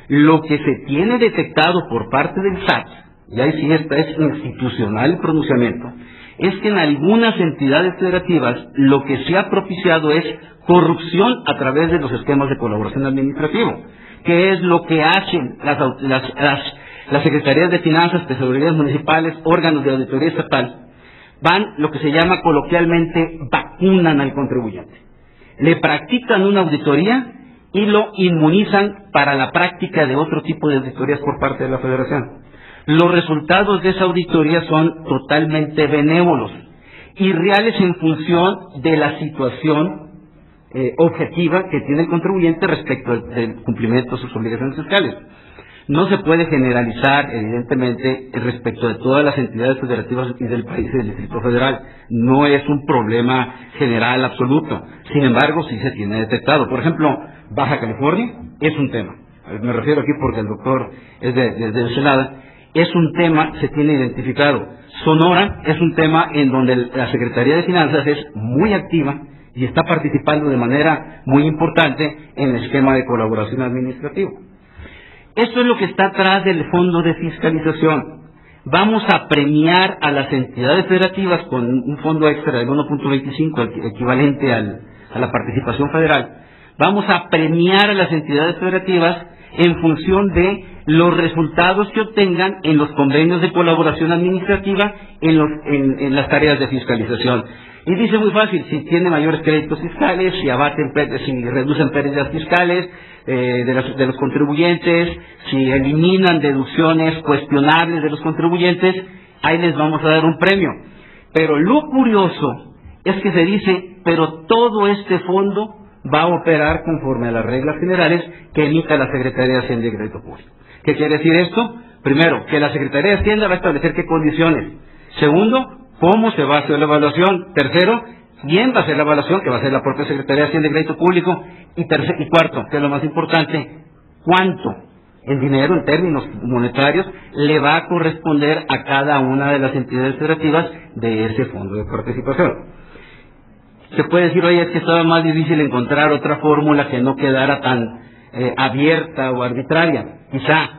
lo que se tiene detectado por parte del SAT, y ahí sí es institucional el pronunciamiento, es que en algunas entidades federativas lo que se ha propiciado es corrupción a través de los esquemas de colaboración administrativo, que es lo que hacen las secretarías de finanzas, tesorerías municipales, órganos de auditoría estatal, van, lo que se llama coloquialmente, vacunan al contribuyente. Le practican una auditoría y lo inmunizan para la práctica de otro tipo de auditorías por parte de la Federación. Los resultados de esa auditoría son totalmente benévolos y reales en función de la situación objetiva que tiene el contribuyente respecto del cumplimiento de sus obligaciones fiscales. No se puede generalizar, evidentemente, respecto de todas las entidades federativas y del país y del Distrito Federal. No es un problema general absoluto. Sin embargo, sí se tiene detectado. Por ejemplo, Baja California es un tema. Me refiero aquí porque el doctor es de Ensenada. Es un tema, se tiene identificado. Sonora es un tema en donde la Secretaría de Finanzas es muy activa y está participando de manera muy importante en el esquema de colaboración administrativo. Esto es lo que está atrás del fondo de fiscalización. Vamos a premiar a las entidades federativas con un fondo extra del 1.25, equivalente a la participación federal. Vamos a premiar a las entidades federativas en función de los resultados que obtengan en los convenios de colaboración administrativa en las tareas de fiscalización. Y dice muy fácil, si tiene mayores créditos fiscales, si reducen pérdidas fiscales de los contribuyentes, si eliminan deducciones cuestionables de los contribuyentes, ahí les vamos a dar un premio. Pero lo curioso es que se dice, pero todo este fondo va a operar conforme a las reglas generales que emita la Secretaría de Hacienda y Crédito Público. ¿Qué quiere decir esto? Primero, que la Secretaría de Hacienda va a establecer qué condiciones. Segundo, cómo se va a hacer la evaluación. Tercero, quién va a hacer la evaluación, que va a ser la propia Secretaría de Hacienda y Crédito Público. Y cuarto, que es lo más importante, cuánto en dinero, en términos monetarios, le va a corresponder a cada una de las entidades federativas de ese fondo de participación. Se puede decir, oye, es que estaba más difícil encontrar otra fórmula que no quedara tan abierta o arbitraria. Quizá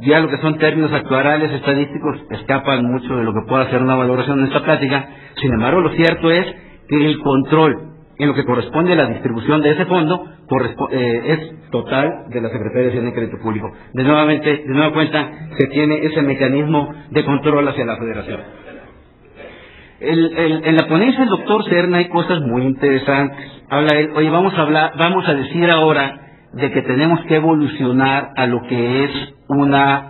ya lo que son términos actuariales, estadísticos, escapan mucho de lo que pueda hacer una valoración en esta plática. Sin embargo, lo cierto es que el control en lo que corresponde a la distribución de ese fondo es total de la Secretaría de Hacienda y Crédito Público. De nueva cuenta, se tiene ese mecanismo de control hacia la Federación. En la ponencia del doctor Serna hay cosas muy interesantes. Habla él, oye, vamos a decir ahora de que tenemos que evolucionar a lo que es una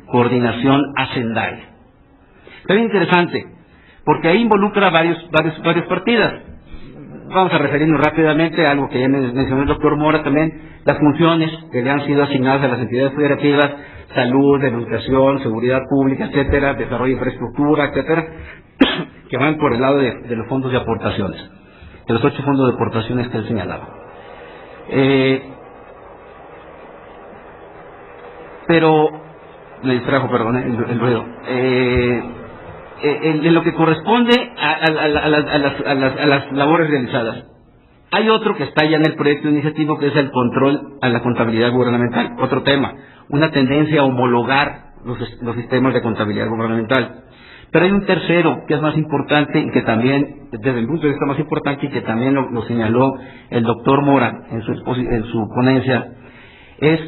coordinación hacendaria. Es muy interesante, porque ahí involucra varias partidas. Vamos a referirnos rápidamente a algo que ya mencionó el doctor Mora también, las funciones que le han sido asignadas a las entidades federativas, salud, educación, seguridad pública, etcétera, desarrollo de infraestructura, etcétera, que van por el lado de los fondos de aportaciones, de los 8 fondos de aportaciones que él señalaba. Pero, me distrajo, perdón, el ruido. En lo que corresponde a las labores realizadas, hay otro que está ya en el proyecto iniciativo, que es el control a la contabilidad gubernamental. Otro tema, una tendencia a homologar los sistemas de contabilidad gubernamental. Pero hay un tercero que es más importante y que también, desde el punto de vista más importante, y que también lo señaló el doctor Mora en su ponencia, es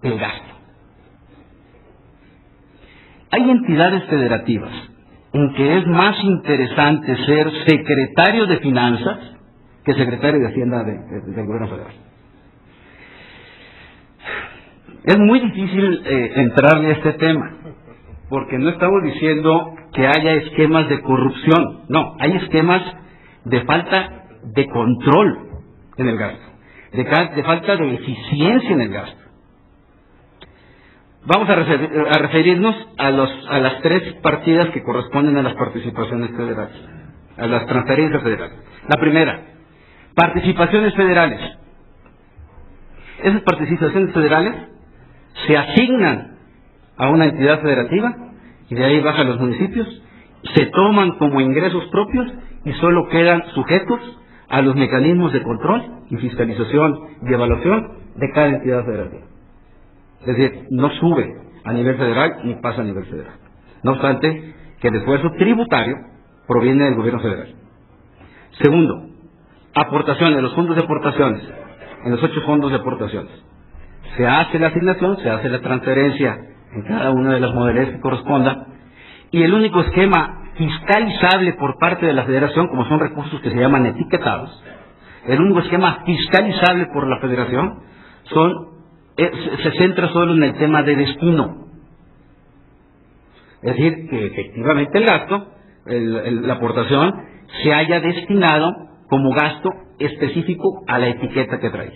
el gasto. Hay entidades federativas en que es más interesante ser secretario de Finanzas que secretario de Hacienda del Gobierno Federal. Es muy difícil entrarle a este tema, porque no estamos diciendo que haya esquemas de corrupción, no, hay esquemas de falta de control en el gasto, de falta de eficiencia en el gasto. Vamos a referirnos a las 3 partidas que corresponden a las participaciones federales, a las transferencias federales. La primera, participaciones federales. Esas participaciones federales se asignan a una entidad federativa y de ahí bajan los municipios, se toman como ingresos propios y solo quedan sujetos a los mecanismos de control y fiscalización y evaluación de cada entidad federativa. Es decir, no sube a nivel federal ni pasa a nivel federal. No obstante, que el esfuerzo tributario proviene del gobierno federal. Segundo, aportaciones, los fondos de aportaciones, en los 8 fondos de aportaciones. Se hace la asignación, se hace la transferencia en cada una de las modalidades que corresponda, y el único esquema fiscalizable por parte de la federación, como son recursos que se llaman etiquetados, el único esquema fiscalizable por la federación se centra solo en el tema de destino. Es decir, que efectivamente el gasto, la aportación, se haya destinado como gasto específico a la etiqueta que trae.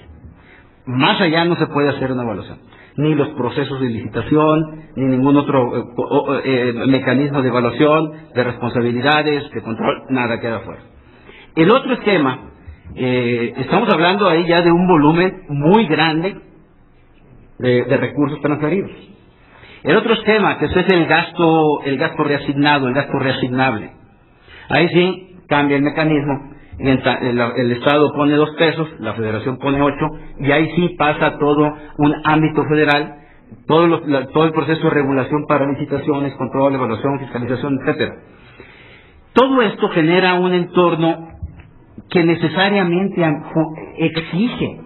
Más allá no se puede hacer una evaluación. Ni los procesos de licitación, ni ningún otro mecanismo de evaluación, de responsabilidades, de control, nada queda fuera. El otro esquema, estamos hablando ahí ya de un volumen muy grande de recursos transferidos. El otro esquema, que es el gasto reasignado, el gasto reasignable. Ahí sí cambia el mecanismo. El Estado pone 2 pesos, la Federación pone 8, y ahí sí pasa todo un ámbito federal, todo el proceso de regulación para licitaciones, control, evaluación, fiscalización, etcétera. Todo esto genera un entorno que necesariamente exige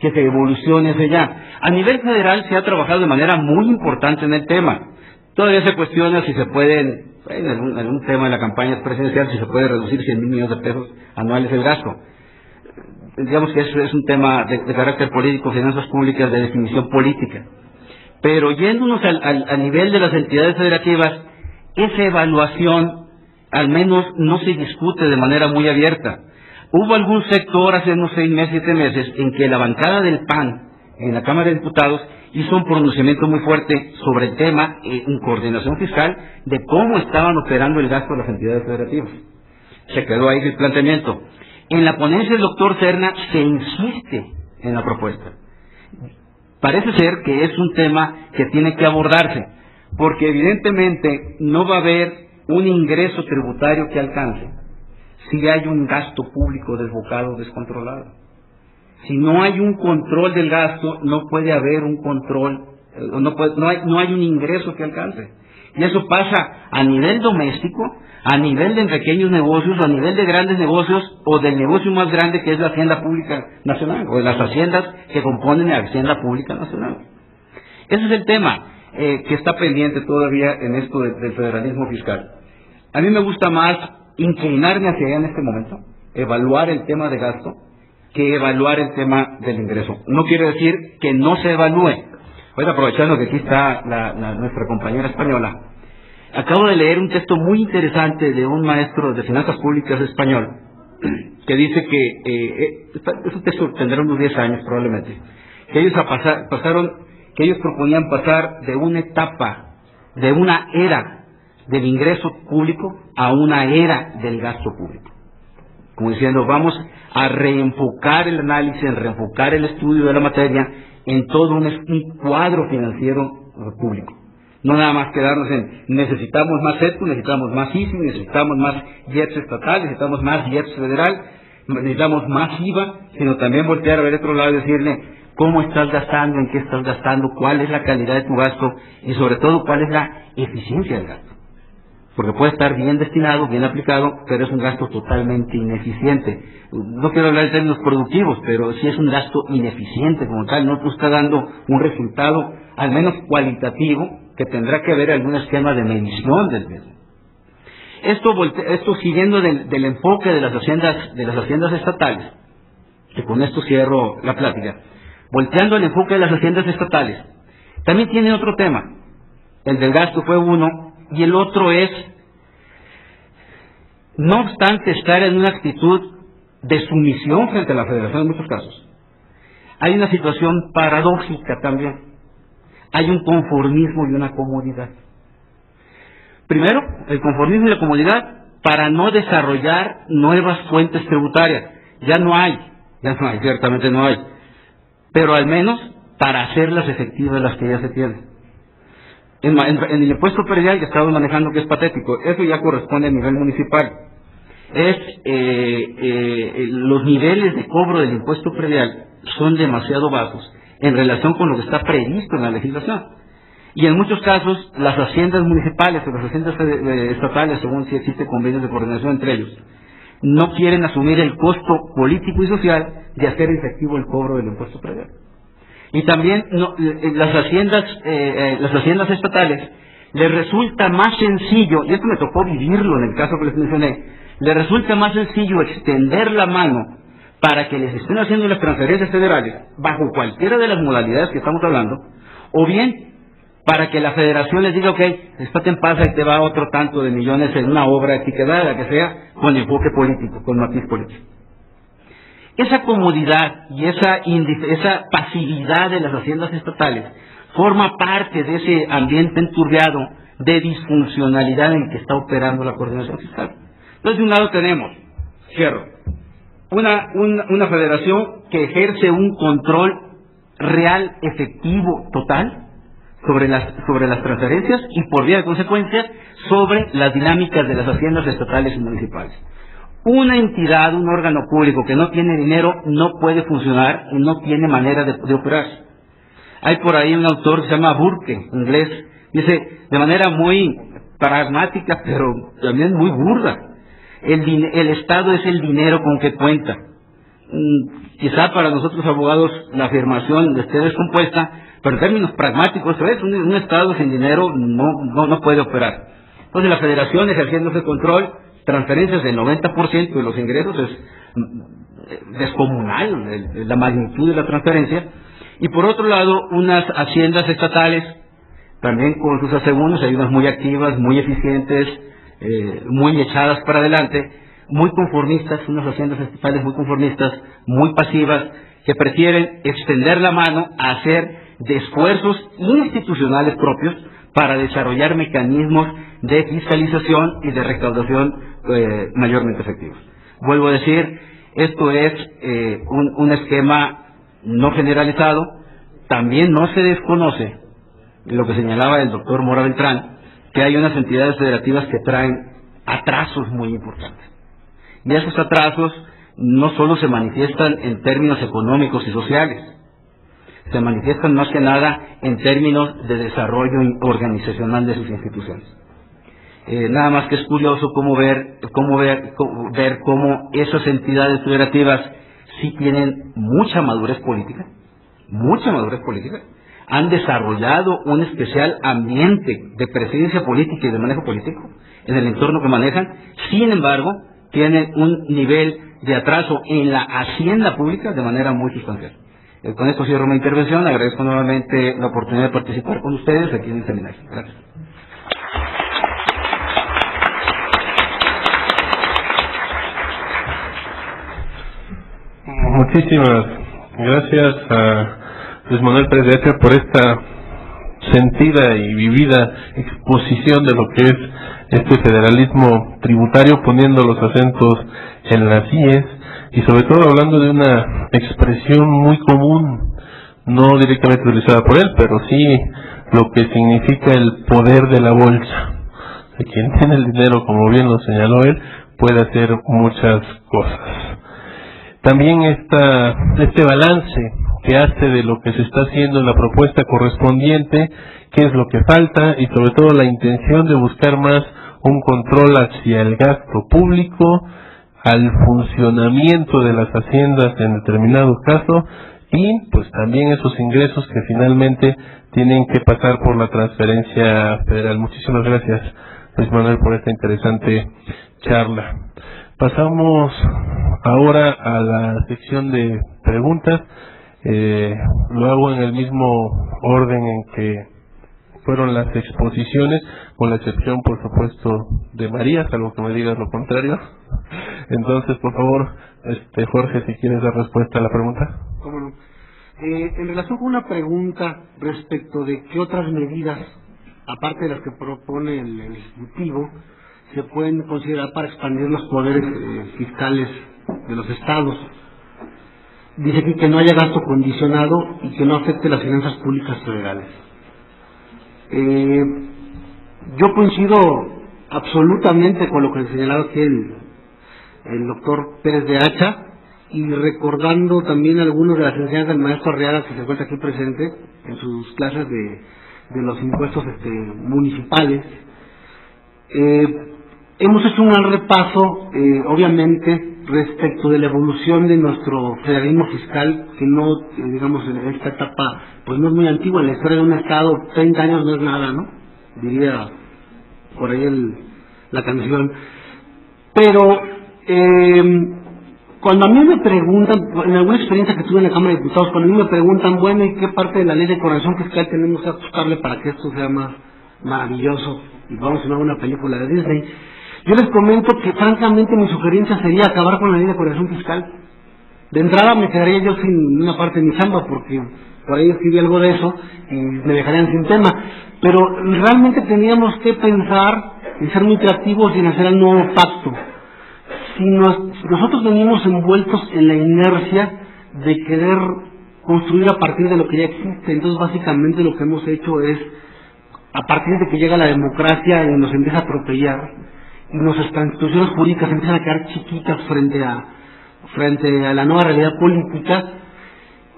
que se evolucione hacia allá. A nivel federal se ha trabajado de manera muy importante en el tema. Todavía se cuestiona si se pueden, en algún tema de la campaña presidencial, si se puede reducir 100,000 millones de pesos anuales el gasto. Digamos que eso es un tema de carácter político, finanzas públicas, de definición política. Pero yéndonos a nivel de las entidades federativas, esa evaluación al menos no se discute de manera muy abierta. Hubo algún sector hace unos 6 meses, 7 meses, en que la bancada del PAN en la Cámara de Diputados hizo un pronunciamiento muy fuerte sobre el tema en coordinación fiscal de cómo estaban operando el gasto de las entidades federativas. Se quedó ahí el planteamiento. En la ponencia del doctor Serna se insiste en la propuesta. Parece ser que es un tema que tiene que abordarse, porque evidentemente no va a haber un ingreso tributario que alcance si hay un gasto público desbocado, descontrolado. Si no hay un control del gasto, no puede haber un control, no hay un ingreso que alcance. Y eso pasa a nivel doméstico, a nivel de pequeños negocios, a nivel de grandes negocios, o del negocio más grande que es la Hacienda Pública Nacional, o de las haciendas que componen la Hacienda Pública Nacional. Ese es el tema que está pendiente todavía en esto del federalismo fiscal. A mí me gusta más inclinarme hacia allá en este momento, evaluar el tema de gasto, que evaluar el tema del ingreso. No quiere decir que no se evalúe. Hoy, aprovechando que aquí está nuestra compañera española, acabo de leer un texto muy interesante de un maestro de finanzas públicas español, que dice que, es un texto que tendrá unos 10 años probablemente, que ellos proponían pasar de una etapa, de una era del ingreso público a una era del gasto público. Como diciendo, vamos a reenfocar el análisis, reenfocar el estudio de la materia en todo un cuadro financiero público. No nada más quedarnos en necesitamos más ETU, necesitamos más ICI, necesitamos más IEPS estatal, necesitamos más IEPS federal, necesitamos más IVA, sino también voltear a ver otro lado y decirle cómo estás gastando, en qué estás gastando, cuál es la calidad de tu gasto y sobre todo cuál es la eficiencia del gasto. Porque puede estar bien destinado, bien aplicado, pero es un gasto totalmente ineficiente. No quiero hablar de términos productivos, pero sí es un gasto ineficiente como tal, no está dando un resultado, al menos cualitativo, que tendrá que haber algún esquema de medición del mismo. Esto siguiendo del enfoque de las haciendas estatales, que con esto cierro la plática, volteando el enfoque de las haciendas estatales, también tiene otro tema. El del gasto fue uno, y el otro es, no obstante estar en una actitud de sumisión frente a la federación en muchos casos, hay una situación paradójica también. Hay un conformismo y una comodidad. Primero, el conformismo y la comodidad para no desarrollar nuevas fuentes tributarias. Ya no hay, ciertamente no hay. Pero al menos para hacerlas efectivas las que ya se tienen. En el impuesto predial que estamos manejando, que es patético, eso ya corresponde a nivel municipal. Los niveles de cobro del impuesto predial son demasiado bajos en relación con lo que está previsto en la legislación. Y en muchos casos, las haciendas municipales o las haciendas estatales, según si existen convenios de coordinación entre ellos, no quieren asumir el costo político y social de hacer efectivo el cobro del impuesto predial. Y también las haciendas estatales les resulta más sencillo, y esto me tocó vivirlo en el caso que les mencioné, les resulta más sencillo extender la mano para que les estén haciendo las transferencias federales bajo cualquiera de las modalidades que estamos hablando, o bien para que la federación les diga, ok, estate en paz y te va otro tanto de millones en una obra etiquetada, que sea, con enfoque político, con matiz político. Esa comodidad y esa pasividad de las haciendas estatales forma parte de ese ambiente enturbiado de disfuncionalidad en que está operando la coordinación fiscal. Entonces, de un lado tenemos, cierro, una federación que ejerce un control real, efectivo, total sobre las transferencias y por vía de consecuencia sobre las dinámicas de las haciendas estatales y municipales. Una entidad, un órgano público que no tiene dinero no puede funcionar y no tiene manera de operar. Hay por ahí un autor que se llama Burke, inglés, dice de manera muy pragmática pero también muy burda: el Estado es el dinero con que cuenta. Quizá para nosotros abogados la afirmación esté descompuesta, pero en términos pragmáticos eso es, un Estado sin dinero no puede operar. Entonces la Federación, ejerciendo ese control, transferencias del 90% de los ingresos, es descomunal la magnitud de la transferencia. Y por otro lado, unas haciendas estatales, también con sus asegúnes, hay unas muy activas, muy eficientes, muy echadas para adelante, muy conformistas, unas haciendas estatales muy conformistas, muy pasivas, que prefieren extender la mano a hacer de esfuerzos institucionales propios para desarrollar mecanismos de fiscalización y de recaudación mayormente efectivos. Vuelvo a decir, esto es un esquema no generalizado. También no se desconoce lo que señalaba el doctor Mora Beltrán, que hay unas entidades federativas que traen atrasos muy importantes. Y esos atrasos no solo se manifiestan en términos económicos y sociales, se manifiestan más que nada en términos de desarrollo organizacional de sus instituciones. Nada más que es curioso ver cómo esas entidades federativas sí tienen mucha madurez política, han desarrollado un especial ambiente de presencia política y de manejo político en el entorno que manejan. Sin embargo, tienen un nivel de atraso en la hacienda pública de manera muy sustancial. Con esto cierro mi intervención. Agradezco nuevamente la oportunidad de participar con ustedes aquí en el seminario. Gracias. Muchísimas gracias a Luis Manuel Pérez de Hacha por esta sentida y vivida exposición de lo que es este federalismo tributario, poniendo los acentos en las IES y sobre todo hablando de una expresión muy común, no directamente utilizada por él, pero sí lo que significa el poder de la bolsa. Quien tiene el dinero, como bien lo señaló él, puede hacer muchas cosas. También este balance que hace de lo que se está haciendo en la propuesta correspondiente, qué es lo que falta y sobre todo la intención de buscar más un control hacia el gasto público, al funcionamiento de las haciendas en determinados casos y pues también esos ingresos que finalmente tienen que pasar por la transferencia federal. Muchísimas gracias, Luis Manuel, por esta interesante charla. Pasamos ahora a la sección de preguntas. Lo hago en el mismo orden en que fueron las exposiciones, con la excepción, por supuesto, de María, salvo que me digas lo contrario. Entonces, por favor, Jorge, si quieres dar respuesta a la pregunta. ¿Cómo no? En relación con una pregunta respecto de qué otras medidas, aparte de las que propone el Ejecutivo, se pueden considerar para expandir los poderes fiscales de los estados. Dice aquí que no haya gasto condicionado y que no afecte las finanzas públicas federales. Yo coincido absolutamente con lo que señalaba aquí el doctor Pérez de Hacha, y recordando también algunas de las enseñanzas del maestro Arriaga, que se encuentra aquí presente en sus clases de los impuestos municipales. Hemos hecho un gran repaso, obviamente, respecto de la evolución de nuestro federalismo fiscal, que no, digamos, en esta etapa, pues no es muy antigua. En la historia de un Estado, 30 años no es nada, ¿no? Diría por ahí la canción. Pero, cuando a mí me preguntan, en alguna experiencia que tuve en la Cámara de Diputados, cuando a mí me preguntan, bueno, ¿y qué parte de la ley de coordinación fiscal tenemos que ajustarle para que esto sea más maravilloso y vamos a hacer una película de Disney? Yo les comento que francamente mi sugerencia sería acabar con la ley de coordinación fiscal. De entrada me quedaría yo sin una parte de mi chamba, porque por ahí escribí algo de eso y me dejarían sin tema. Pero realmente teníamos que pensar en ser muy creativos y en hacer el nuevo pacto. Si nosotros venimos envueltos en la inercia de querer construir a partir de lo que ya existe, entonces básicamente lo que hemos hecho es, a partir de que llega la democracia y nos empieza a atropellar, y nuestras instituciones jurídicas empiezan a quedar chiquitas frente a la nueva realidad política,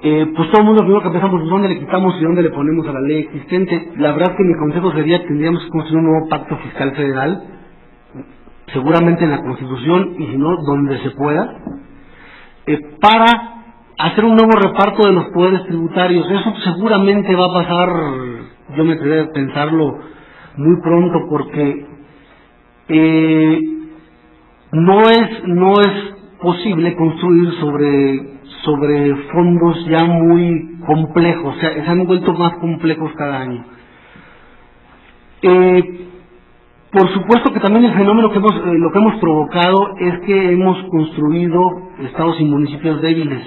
pues todo el mundo primero que pensamos dónde le quitamos y dónde le ponemos a la ley existente. La verdad es que mi consejo sería que tendríamos que construir un nuevo pacto fiscal federal, seguramente en la Constitución, y si no, donde se pueda, para hacer un nuevo reparto de los poderes tributarios. Eso seguramente va a pasar, yo me atrevería a pensarlo muy pronto, porque no es posible construir sobre fondos ya muy complejos, o sea, se han vuelto más complejos cada año. Por supuesto que también el fenómeno lo que hemos provocado es que hemos construido estados y municipios débiles,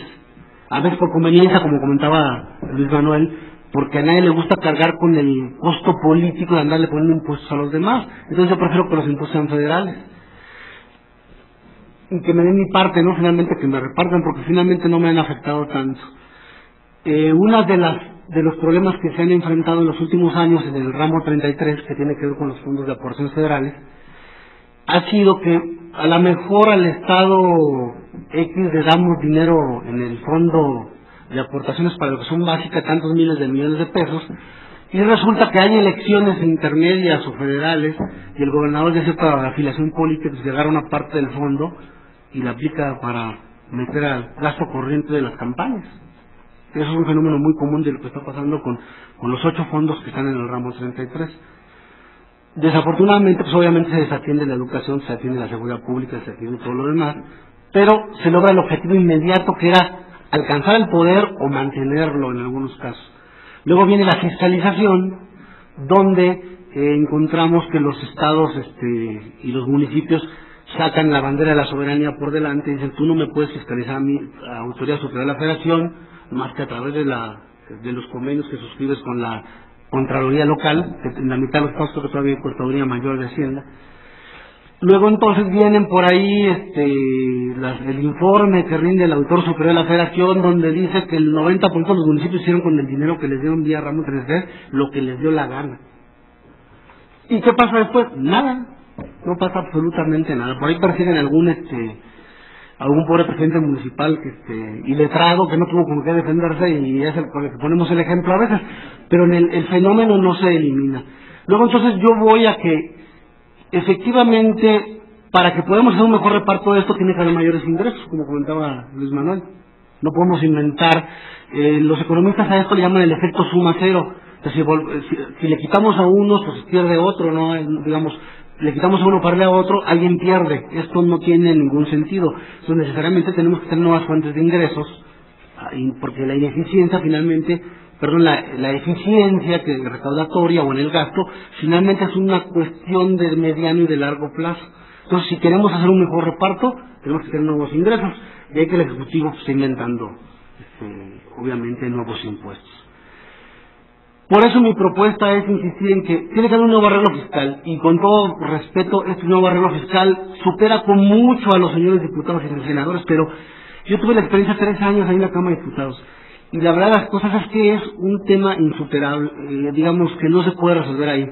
a veces por conveniencia, como comentaba Luis Manuel, porque a nadie le gusta cargar con el costo político de andarle poniendo impuestos a los demás. Entonces yo prefiero que los impuestos sean federales y que me den mi parte, no finalmente que me repartan, porque finalmente no me han afectado tanto. Una de los problemas que se han enfrentado en los últimos años en el ramo 33, que tiene que ver con los fondos de aportaciones federales, ha sido que a lo mejor al Estado X le damos dinero en el fondo de aportaciones para lo que son básicas, tantos miles de millones de pesos, y resulta que hay elecciones intermedias o federales y el gobernador ya para la afiliación política pues agarra una parte del fondo y la aplica para meter al gasto corriente de las campañas. Eso es un fenómeno muy común de lo que está pasando con los 8 fondos que están en el ramo 33. Desafortunadamente, pues obviamente se desatiende la educación, se atiende la seguridad pública, se atiende todo lo demás, pero se logra el objetivo inmediato, que era alcanzar el poder o mantenerlo en algunos casos. Luego viene la fiscalización, donde encontramos que los estados y los municipios sacan la bandera de la soberanía por delante y dicen: tú no me puedes fiscalizar a mi Autoridad Superior de la Federación más que a través de los convenios que suscribes con la Contraloría Local, que en la mitad de los estados creo que todavía hay Contraloría Mayor de Hacienda. Luego entonces vienen por ahí el informe que rinde el Auditor Superior de la Federación, donde dice que el 90% de los municipios hicieron con el dinero que les dieron vía ramo 33 lo que les dio la gana. ¿Y qué pasa después? Nada, no pasa absolutamente nada. Por ahí persiguen algún pobre presidente municipal iletrado que no tuvo con qué defenderse, y es con el que ponemos el ejemplo a veces, pero el fenómeno no se elimina. Luego entonces yo voy a que efectivamente, para que podamos hacer un mejor reparto de esto, tiene que haber mayores ingresos, como comentaba Luis Manuel. No podemos inventar. Los economistas a esto le llaman el efecto suma cero. Si le quitamos a uno, pues pierde otro, ¿no? Digamos, le quitamos a uno para darle a otro, alguien pierde. Esto no tiene ningún sentido. Entonces necesariamente tenemos que tener nuevas fuentes de ingresos, porque la ineficiencia finalmente, la eficiencia recaudatoria o en el gasto, finalmente es una cuestión de mediano y de largo plazo. Entonces, si queremos hacer un mejor reparto, tenemos que tener nuevos ingresos, y hay que el Ejecutivo esté inventando, obviamente, nuevos impuestos. Por eso mi propuesta es insistir en que tiene que haber un nuevo arreglo fiscal, y con todo respeto, este nuevo arreglo fiscal supera con mucho a los señores diputados y senadores, pero yo tuve la experiencia de 3 años ahí en la Cámara de Diputados, y la verdad de las cosas es que es un tema insuperable, digamos que no se puede resolver ahí.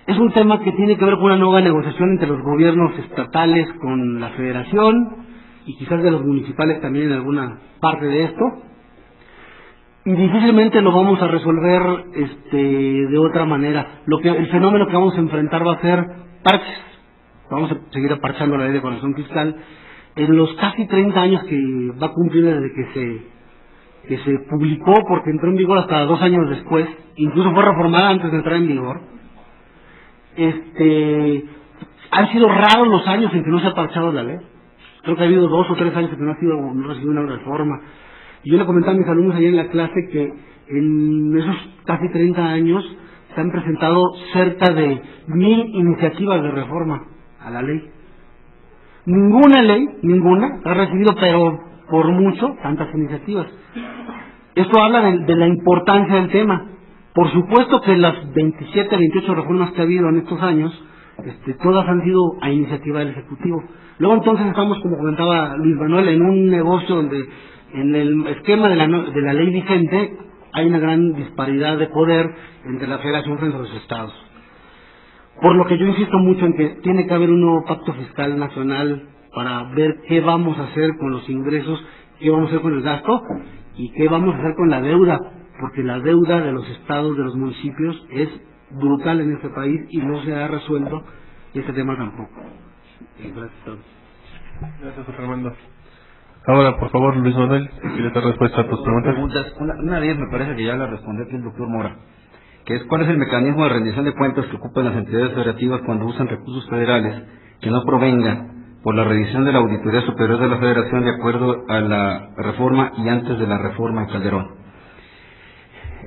Es un tema que tiene que ver con una nueva negociación entre los gobiernos estatales con la federación, y quizás de los municipales también en alguna parte de esto, y difícilmente lo vamos a resolver de otra manera. El fenómeno que vamos a enfrentar va a ser parches. Vamos a seguir aparchando la ley de coordinación fiscal. En los casi 30 años que va a cumplir desde que se publicó, porque entró en vigor hasta 2 años después, incluso fue reformada antes de entrar en vigor, han sido raros los años en que no se ha parchado la ley. Creo que ha habido 2 o 3 años en que no ha recibido una reforma. Y yo le comentaba a mis alumnos ayer en la clase que en esos casi 30 años se han presentado cerca de 1000 iniciativas de reforma a la ley. Ninguna ha recibido, pero por mucho, tantas iniciativas. Esto habla de la importancia del tema. Por supuesto que las 27, 28 reformas que ha habido en estos años, todas han sido a iniciativa del Ejecutivo. Luego entonces estamos, como comentaba Luis Manuel, en un negocio donde en el esquema de la ley vigente hay una gran disparidad de poder entre la Federación frente a los estados. Por lo que yo insisto mucho en que tiene que haber un nuevo pacto fiscal nacional para ver qué vamos a hacer con los ingresos, qué vamos a hacer con el gasto y qué vamos a hacer con la deuda, porque la deuda de los estados, de los municipios, es brutal en este país y no se ha resuelto este tema tampoco. Gracias. Gracias, Fernando. Ahora, por favor, Luis Manuel, si quieres dar respuesta a tus preguntas. Una de ellas me parece que ya la respondió aquí el doctor Mora, que es cuál es el mecanismo de rendición de cuentas que ocupan las entidades federativas cuando usan recursos federales que no provengan por la revisión de la Auditoría Superior de la Federación de acuerdo a la reforma y antes de la reforma de Calderón.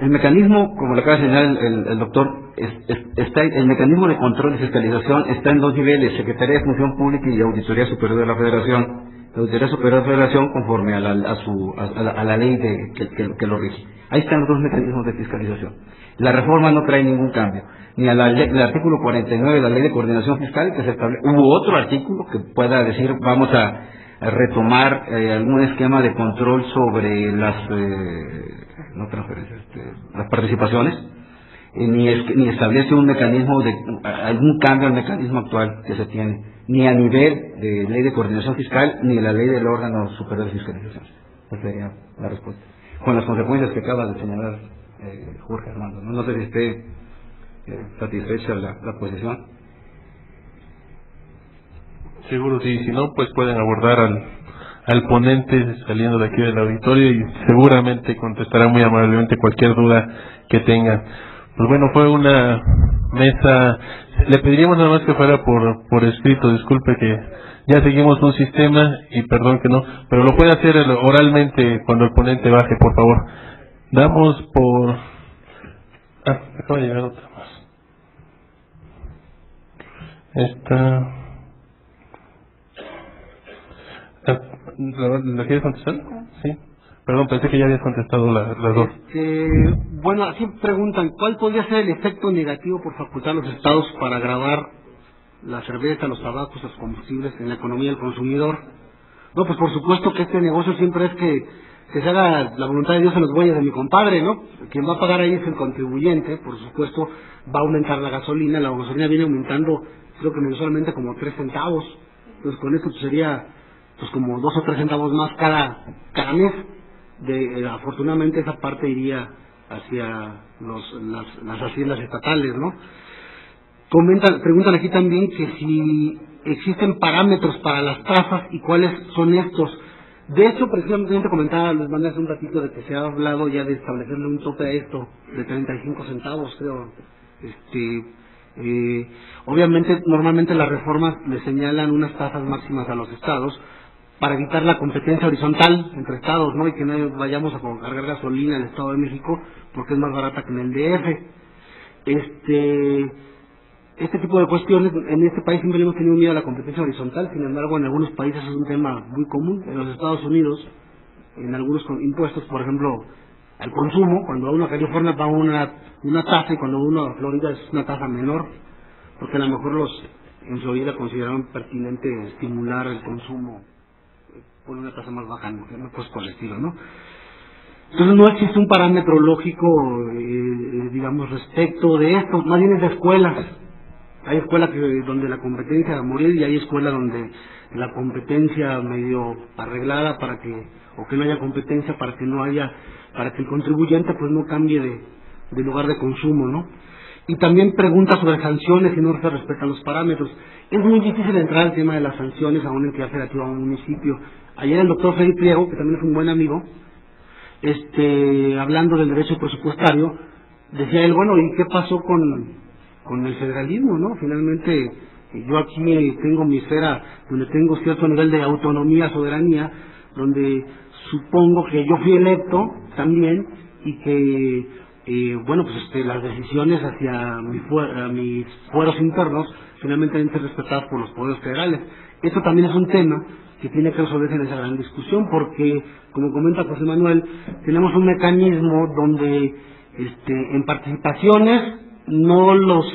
El mecanismo, como lo acaba de señalar el doctor, el mecanismo de control y fiscalización está en 2 niveles: Secretaría de Función Pública y Auditoría Superior de la Federación. La Auditoría Superior de la Federación conforme a la ley que lo rige. Ahí están los 2 mecanismos de fiscalización. La reforma no trae ningún cambio, ni al artículo 49 de la Ley de Coordinación Fiscal, que se establece, hubo otro artículo que pueda decir vamos a retomar algún esquema de control sobre las las participaciones, ni establece un mecanismo algún cambio al mecanismo actual que se tiene, ni a nivel de Ley de Coordinación Fiscal, ni la ley del órgano superior de fiscalización. Esa sería la respuesta, con las consecuencias que acaba de señalar Jorge Armando. No sé si esté satisfecha la posición. Seguro sí, si no, pues pueden abordar al ponente saliendo de aquí del auditorio y seguramente contestará muy amablemente cualquier duda que tengan. Pues bueno, fue una mesa, le pediríamos nada más que fuera por escrito, disculpe que ya seguimos un sistema y perdón que no, pero lo puede hacer oralmente cuando el ponente baje, por favor. Damos por... acaba de llegar otra más. Esta... ¿La quieres contestar? Sí. Perdón, pensé que ya habías contestado las 2. Bueno, así preguntan, ¿cuál podría ser el efecto negativo por facultar a los estados para gravar la cerveza, los tabacos, los combustibles en la economía del consumidor? No, pues por supuesto que este negocio siempre es que se haga la voluntad de Dios en los bueyes de mi compadre, ¿no? Quien va a pagar ahí es el contribuyente. Por supuesto va a aumentar la gasolina viene aumentando, creo que mensualmente como 3 centavos, entonces con esto sería pues como 2 o 3 centavos más cada mes. Afortunadamente esa parte iría hacia las haciendas estatales, ¿no? Preguntan aquí también que si existen parámetros para las tasas y cuáles son estos. De hecho, precisamente comentaba Luis Manuel hace un ratito de que se ha hablado ya de establecerle un tope a esto de 35 centavos, creo. Obviamente, normalmente las reformas le señalan unas tasas máximas a los estados para evitar la competencia horizontal entre estados, ¿no? Y que no vayamos a cargar gasolina en el Estado de México porque es más barata que en el DF. Este tipo de cuestiones, en este país siempre hemos tenido miedo a la competencia horizontal, sin embargo en algunos países es un tema muy común. En los Estados Unidos, en algunos impuestos, por ejemplo, al consumo, cuando uno a California paga una tasa y cuando uno a Florida es una tasa menor, porque a lo mejor en Florida consideraron pertinente estimular el consumo por una tasa más baja, ¿no? Pues por el estilo, ¿no? Entonces no existe un parámetro lógico, digamos, respecto de esto, más bien es de escuelas. Hay escuelas donde la competencia a morir y hay escuelas donde la competencia medio arreglada para que, o que no haya competencia para que no haya, para que el contribuyente pues no cambie de lugar de consumo, ¿no? Y también pregunta sobre sanciones si no se respetan los parámetros. Es muy difícil entrar al tema de las sanciones a una entidad federativa o a un municipio. Ayer el doctor Freddy Pliego, que también es un buen amigo, hablando del derecho presupuestario, decía él, bueno, ¿y qué pasó con el federalismo, no? Finalmente, yo aquí tengo mi esfera donde tengo cierto nivel de autonomía, soberanía, donde supongo que yo fui electo también y que las decisiones hacia mis fueros internos finalmente deben ser respetadas por los poderes federales. Esto también es un tema que tiene que resolverse en esa gran discusión porque, como comenta José Manuel, tenemos un mecanismo donde en participaciones no los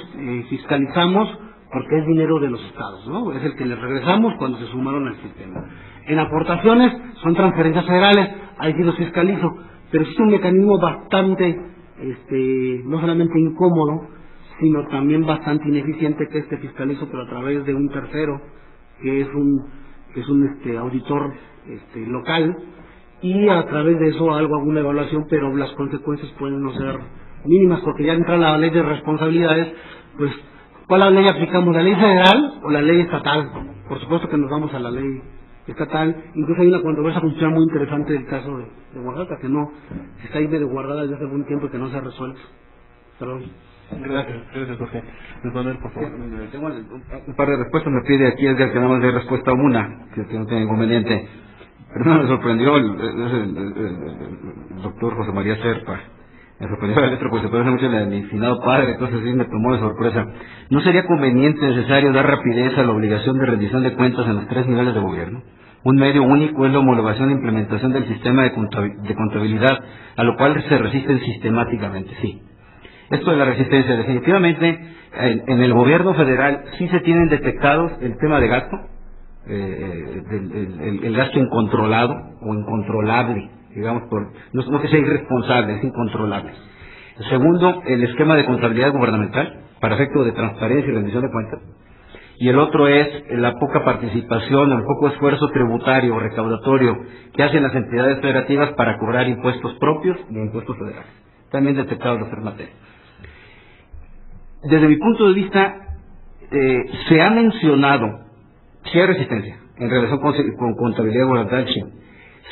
fiscalizamos porque es dinero de los estados, ¿no? Es el que les regresamos cuando se sumaron al sistema. En aportaciones son transferencias federales, ahí sí los fiscalizo, pero es un mecanismo bastante no solamente incómodo, sino también bastante ineficiente que fiscalizo, pero a través de un tercero, que es un auditor local, y a través de eso hago alguna evaluación, pero las consecuencias pueden no ser mínimas, porque ya entra la ley de responsabilidades, pues, ¿cuál ley aplicamos? ¿La ley federal o la ley estatal? Por supuesto que nos vamos a la ley estatal. Incluso hay una controversia funcional muy interesante del caso de Oaxaca, que no está ahí medio guardada desde hace algún tiempo y que no se ha resuelto. Perdón. Gracias, Jorge. Luis Manuel, por favor. Tengo un par de respuestas. Me pide aquí Edgar que nada más dé respuesta a una, que no tiene inconveniente. Pero me sorprendió el doctor José María Serpa. Me sorprendió la letra porque se parece mucho a la de mi finado padre, entonces sí me tomó de sorpresa. ¿No sería conveniente, necesario dar rapidez a la obligación de rendición de cuentas en los 3 niveles de gobierno? Un medio único es la homologación e implementación del sistema de contabilidad, a lo cual se resisten sistemáticamente, sí. Esto de la resistencia, definitivamente, en el gobierno federal sí se tienen detectados el tema de gasto, el gasto incontrolado o incontrolable, digamos, no que sea irresponsable, es incontrolable. El segundo, el esquema de contabilidad gubernamental, para efecto de transparencia y rendición de cuentas. Y el otro es la poca participación, el poco esfuerzo tributario o recaudatorio que hacen las entidades federativas para cobrar impuestos propios y impuestos federales. También detectados los 3 materias. Desde mi punto de vista, se ha mencionado, si hay resistencia en relación con contabilidad gubernamental, sí.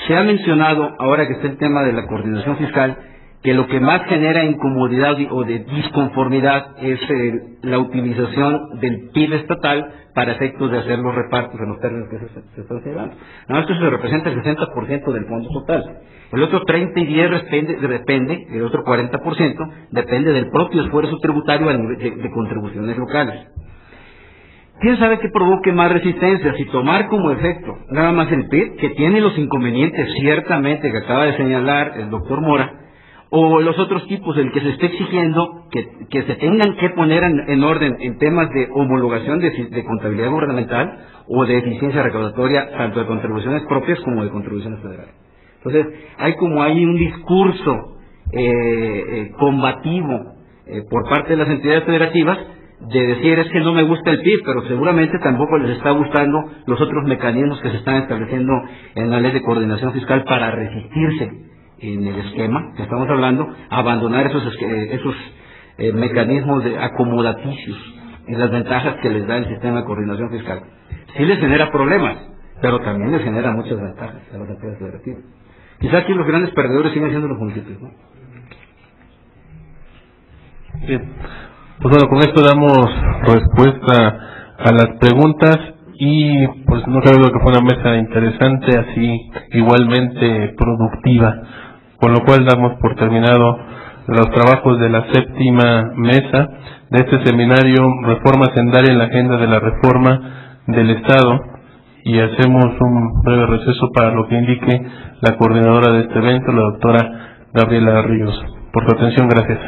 Se ha mencionado, ahora que está el tema de la coordinación fiscal, que lo que más genera incomodidad o de disconformidad es la utilización del PIB estatal para efectos de hacer los repartos en los términos que se están señalando. No, esto se representa el 60% del fondo total. El otro 30 y 10 depende, el otro 40% depende del propio esfuerzo tributario a nivel de contribuciones locales. ¿Quién sabe qué provoque más resistencia? Si tomar como efecto nada más el PIB, que tiene los inconvenientes ciertamente que acaba de señalar el doctor Mora, o los otros tipos, el que se esté exigiendo que se tengan que poner en orden en temas de homologación de contabilidad gubernamental o de eficiencia recaudatoria, tanto de contribuciones propias como de contribuciones federales. Entonces, hay un discurso combativo por parte de las entidades federativas de decir, es que no me gusta el PIB, pero seguramente tampoco les está gustando los otros mecanismos que se están estableciendo en la ley de coordinación fiscal para resistirse en el esquema que estamos hablando, abandonar esos mecanismos acomodaticios y las ventajas que les da el sistema de coordinación fiscal. Sí les genera problemas, pero también les genera muchas ventajas a las entidades federativas. Quizás aquí los grandes perdedores siguen siendo los municipios, ¿no? Bien. Pues bueno, con esto damos respuesta a las preguntas y pues no cabe duda que fue una mesa interesante, así igualmente productiva, con lo cual damos por terminado los trabajos de la 7ª mesa de este seminario Reforma Hacendaria en la Agenda de la Reforma del Estado, y hacemos un breve receso para lo que indique la coordinadora de este evento, la doctora Gabriela Ríos. Por su atención, gracias.